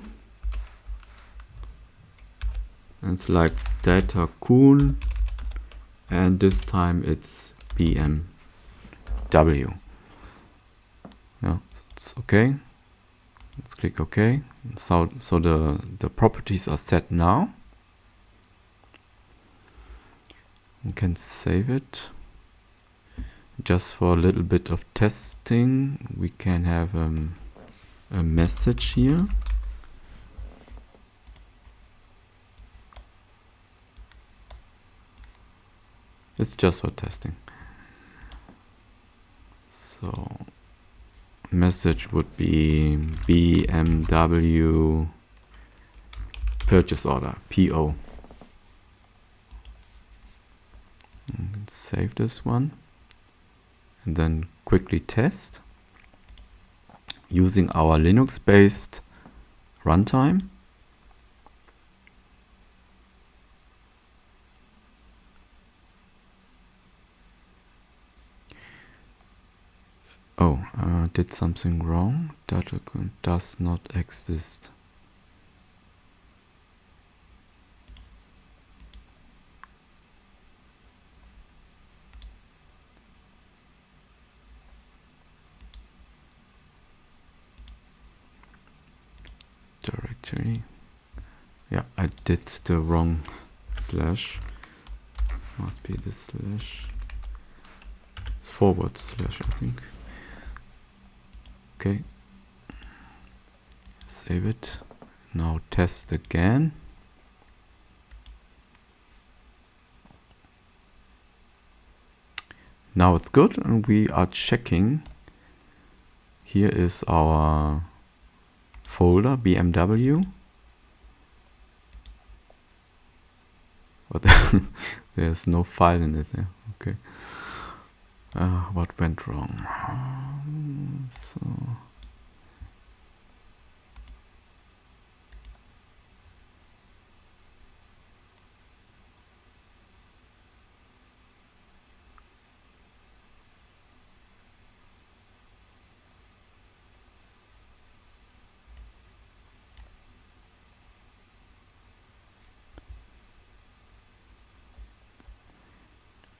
And it's like data cool, and this time it's BMW. Yeah, it's okay. Let's click OK. So the properties are set now. We can save it. Just for a little bit of testing, we can have a message here. It's just for testing. So message would be BMW purchase order, PO. Save this one and then quickly test using our Linux-based runtime. Oh, did something wrong. Data does not exist. Directory. Yeah, I did the wrong slash. Must be the slash. It's forward slash, I think. Okay. Save it. Now test again. Now it's good, and we are checking. Here is our folder BMW, but there's no file in it. Yeah? Okay. What went wrong? So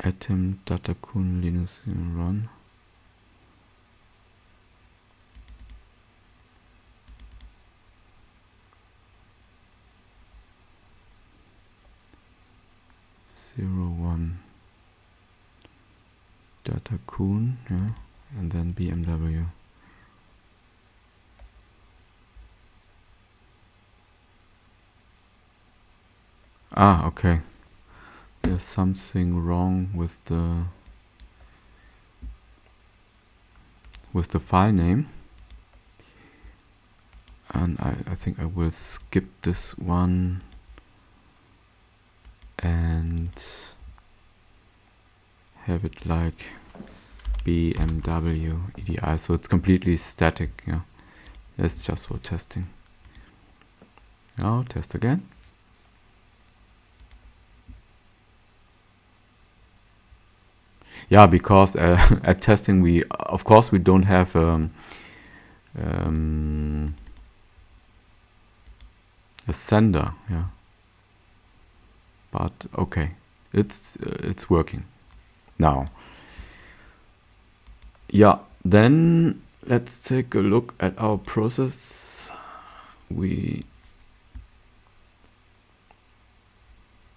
atom datakun linux run. (01) datakun, yeah, and then BMW. Ah, okay. There's something wrong with the file name, and I think I will skip this one and have it like BMW EDI, so it's completely static. Yeah, it's just for testing. Now test again. Yeah, because at testing we, of course, we don't have a sender. Yeah, but okay, it's working now. Yeah, then let's take a look at our process. We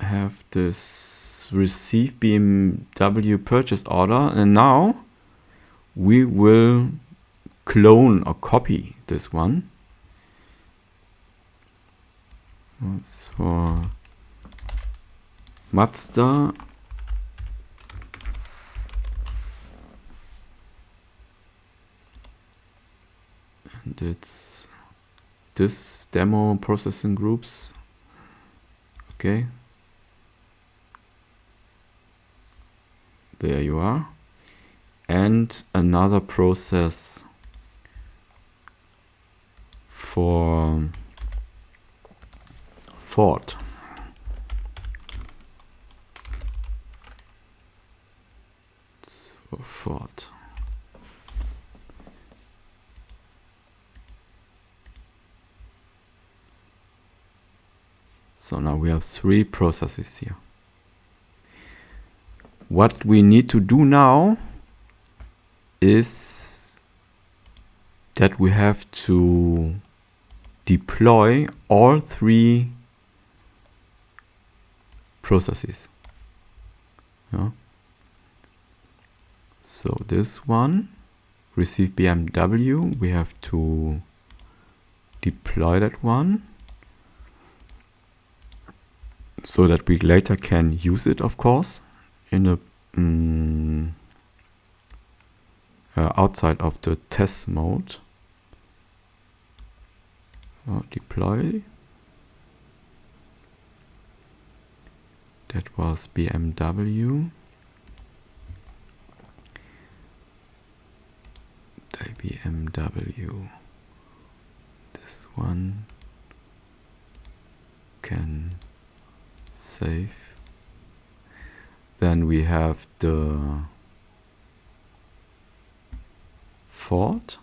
have this receive BMW purchase order, and now we will clone or copy this one. That's for Mazda. And it's this demo processing groups. Okay. There you are. and another process for Ford. So Ford. So now we have 3 processes here. What we need to do now is that we have to deploy all 3 processes. Yeah. So this one, receive BMW, we have to deploy that one so that we later can use it, of course, in a outside of the test mode. Deploy. That was BMW. BMW. This one can save. Then we have the Ford.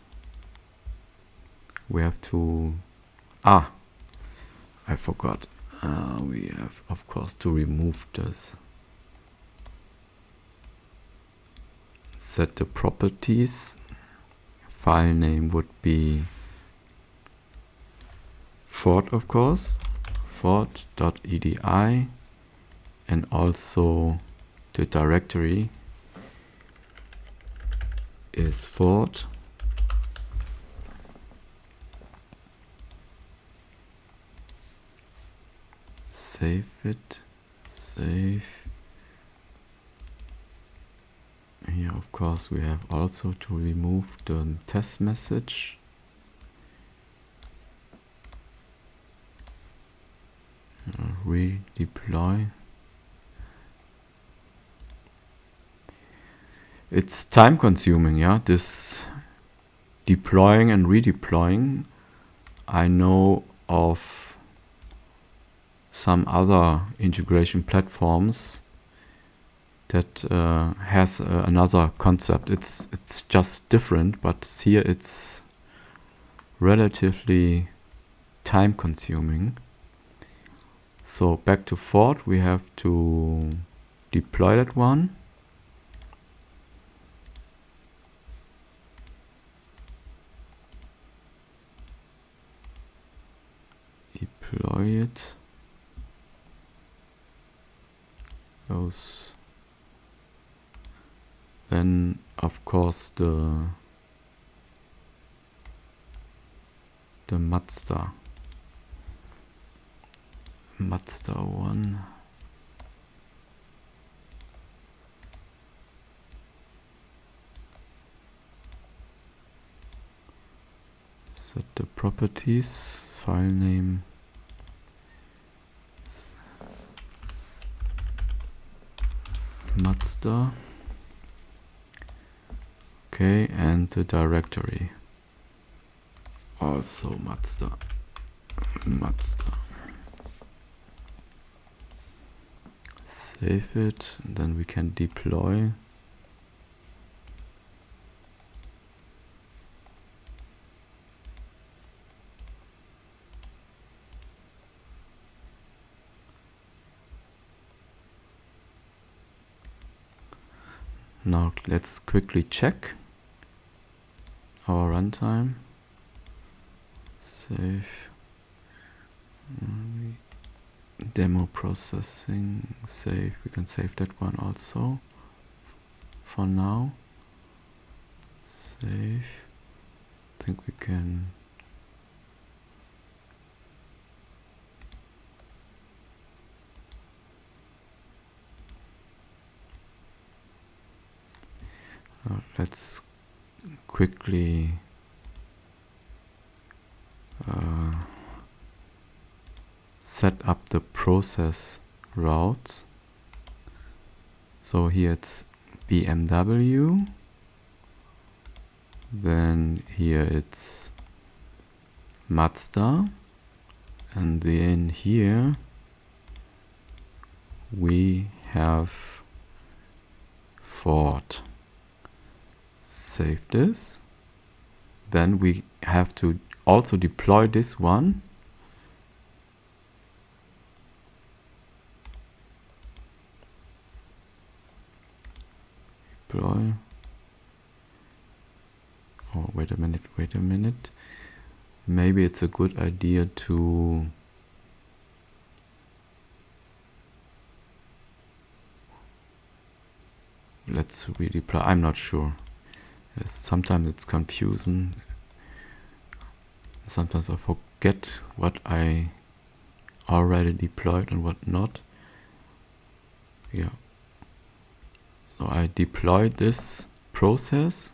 We have to I forgot. We have, of course, to remove this. Set the properties. File name would be Ford, of course, Ford.edi, and also the directory is Ford. Save it, save. Here, of course, we have also to remove the test message. Redeploy. It's time consuming, yeah, this deploying and redeploying. I know of some other integration platforms that has another concept. It's just different, but here it's relatively time consuming. So back to Ford, we have to deploy that one. Deploy it. Goes. Then, of course, the Mazda one. Set the properties, file name. Mazda. Okay, and the directory. Also Mazda. Save it, and then we can deploy. Now let's quickly check our runtime. Save. Demo processing. Save. We can save that one also. For now. Save. I think we can. Let's quickly set up the process routes. So here it's BMW, Then here it's Mazda, and then here we have Ford. Save this. Then we have to also deploy this one. Deploy. Oh, wait a minute. Maybe it's a good idea to let's redeploy. I'm not sure. Sometimes it's confusing. Sometimes I forget what I already deployed and what not. Yeah. So I deployed this process,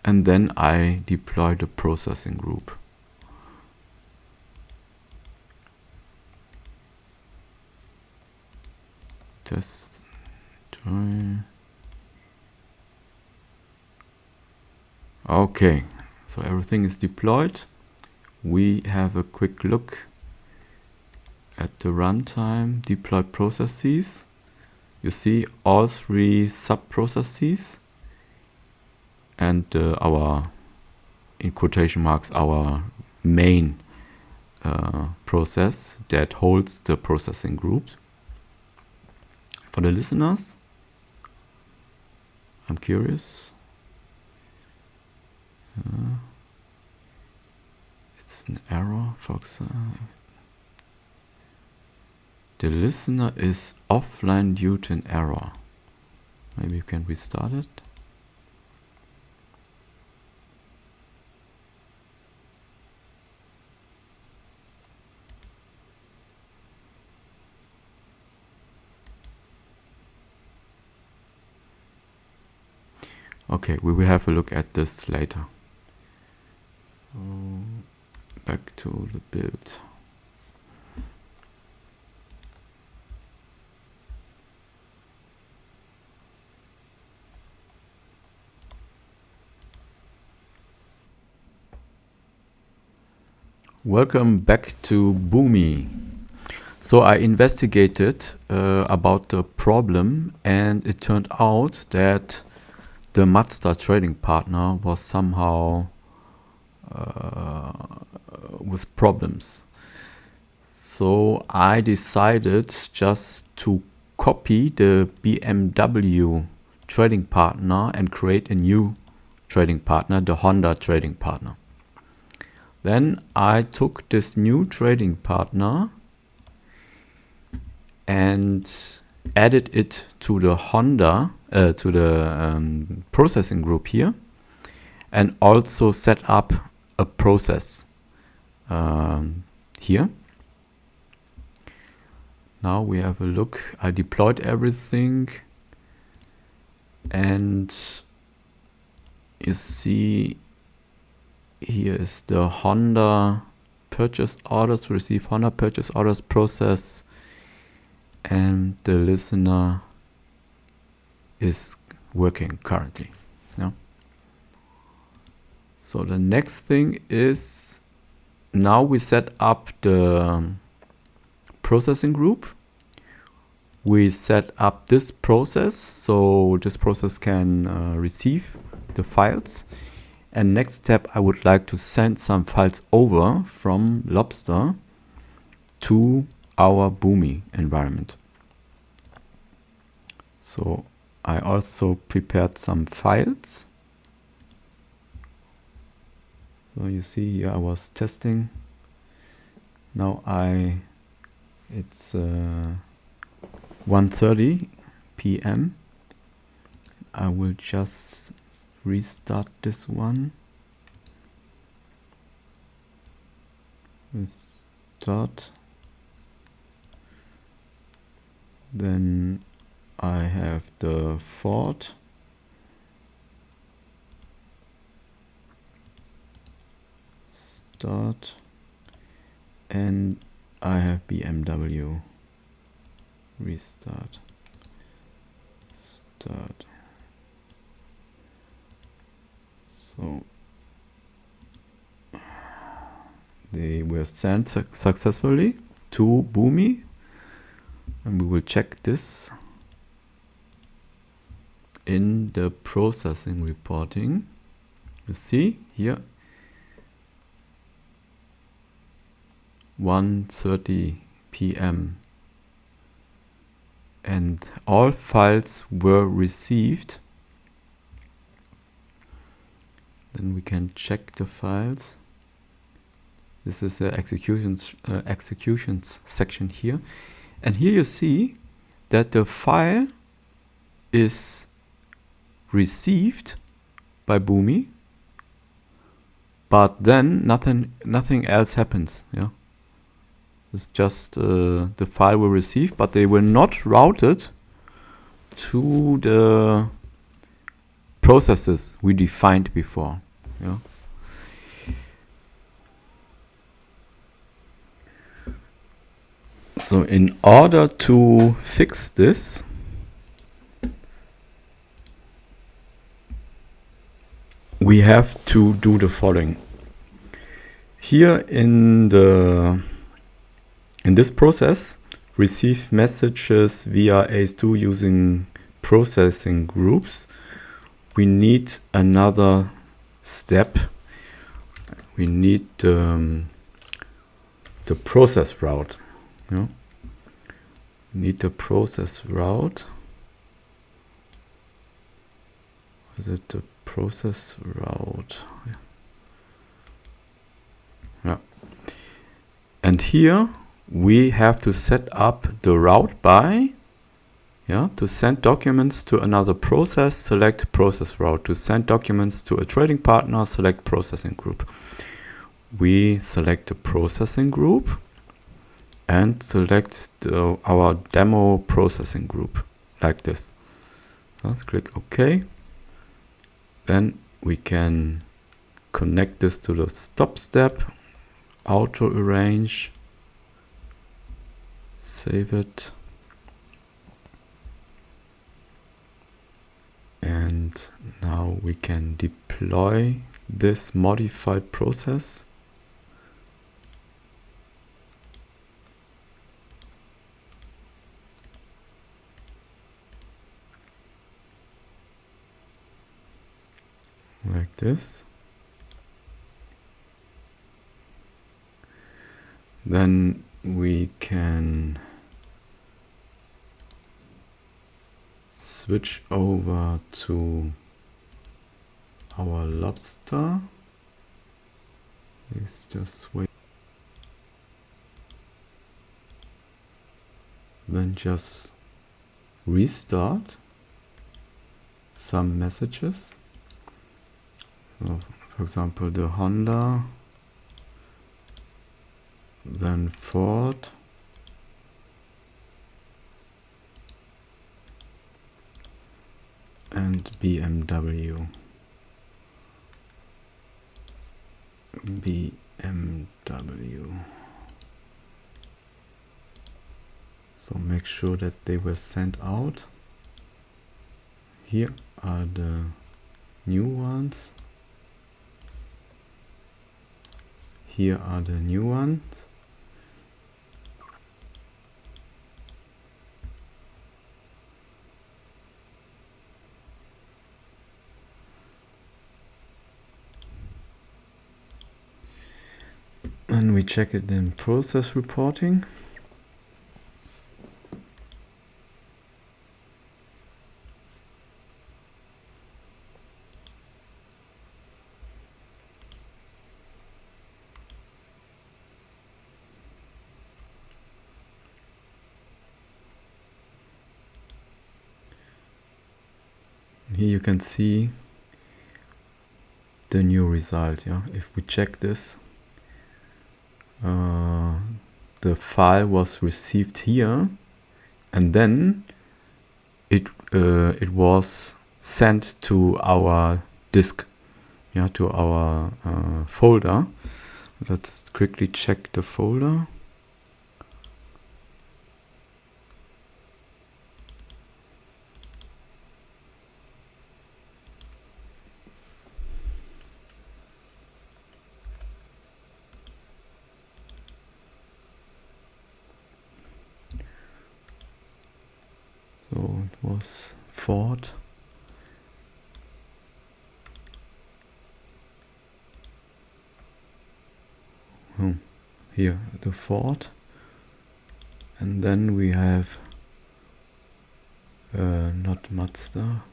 and then I deploy the processing group. Test. Try. Okay, so everything is deployed. We have a quick look at the runtime deployed processes. You see all three sub-processes and our, in quotation marks, our main process that holds the processing group. For the listeners, I'm curious. It's an error, folks. The listener is offline due to an error. Maybe you can restart it. Okay, we will have a look at this later. So back to the build. Welcome back to Boomi. So I investigated about the problem, and it turned out that the Mazda trading partner was somehow with problems. So I decided just to copy the BMW trading partner and create a new trading partner, the Honda trading partner. Then I took this new trading partner and added it to the Honda, to the processing group here, and also set up a process here. Now we have a look. I deployed everything, and you see here is the Honda purchase orders, receive Honda purchase orders process, and the listener is working currently. Yeah. So the next thing is, now we set up the processing group. We set up this process, so this process can receive the files. And next step, I would like to send some files over from Lobster to our Boomi environment. So I also prepared some files. So you see here I was testing. Now it's 1:30 p.m. I will just restart this one. Restart. Then I have the Ford. Start. And I have BMW. Restart. Start. So they were sent successfully to Boomi, and we will check this in the processing reporting. You see here 1:30 p.m. and all files were received. Then we can check the files. This is the executions section here, and here you see that the file is received by Boomi, but then nothing else happens. Yeah, it's just the file will receive, but they were not routed to the processes we defined before. Yeah. So in order to fix this, we have to do the following. Here in this process, receive messages via AS2 using processing groups. We need another step. We need the process route. Yeah. Need the process route. Is it the process route? Yeah. And here we have to set up the route by, to send documents to another process, select process route. To send documents to a trading partner, select processing group. We select the processing group and select our demo processing group like this. Let's click OK. Then we can connect this to the stop step, auto arrange, save it, and now we can deploy this modified process. Like this. Then we can switch over to our lobster. Let's just wait. Then just restart some messages. So, for example, the Honda, then Ford, and BMW. So make sure that they were sent out. Here are the new ones. Here are the new ones. And we check it in process reporting. Here you can see the new result. Yeah, if we check this, the file was received here, and then it was sent to our disk, to our folder. Let's quickly check the folder. was Ford. Here the Ford, and then we have not Mazda.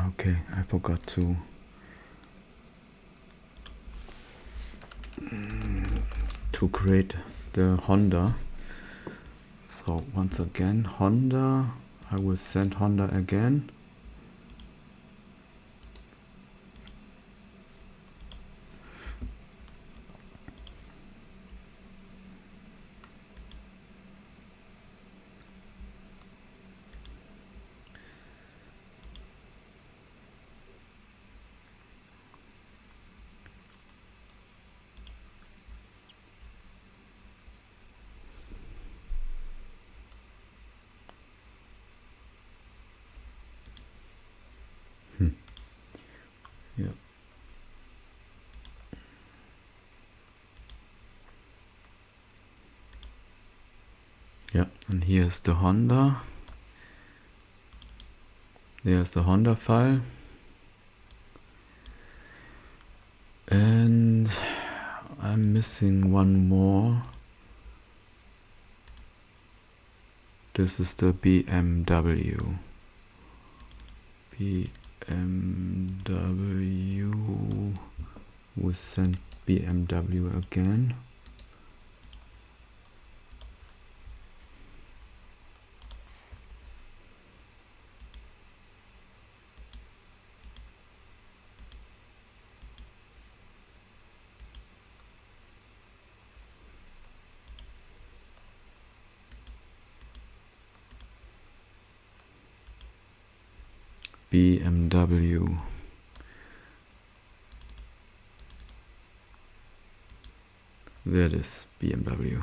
Okay, I forgot to create the Honda. So once again, Honda, I will send Honda again. Yeah. Yeah, and here's the Honda. There's the Honda file. And I'm missing one more. This is the BMW. BMW. We'll send BMW again. BMW. There it is, BMW.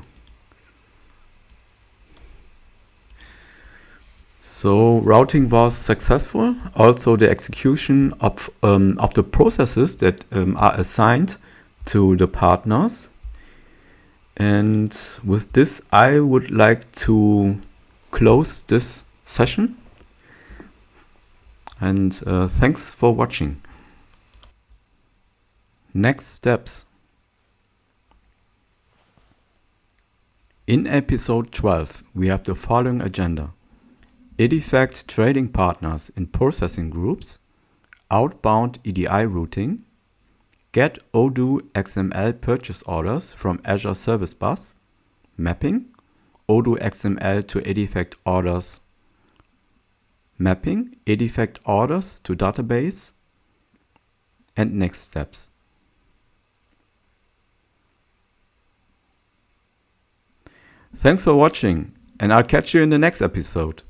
So routing was successful. Also the execution of the processes that are assigned to the partners. And with this, I would like to close this session. And thanks for watching. Next steps. In episode 12, we have the following agenda: EDIFACT trading partners in processing groups, outbound EDI routing, get Odoo XML purchase orders from Azure Service Bus, mapping, Odoo XML to EDIFACT orders, mapping EDIFACT orders to database, and next steps. Thanks for watching, and I'll catch you in the next episode.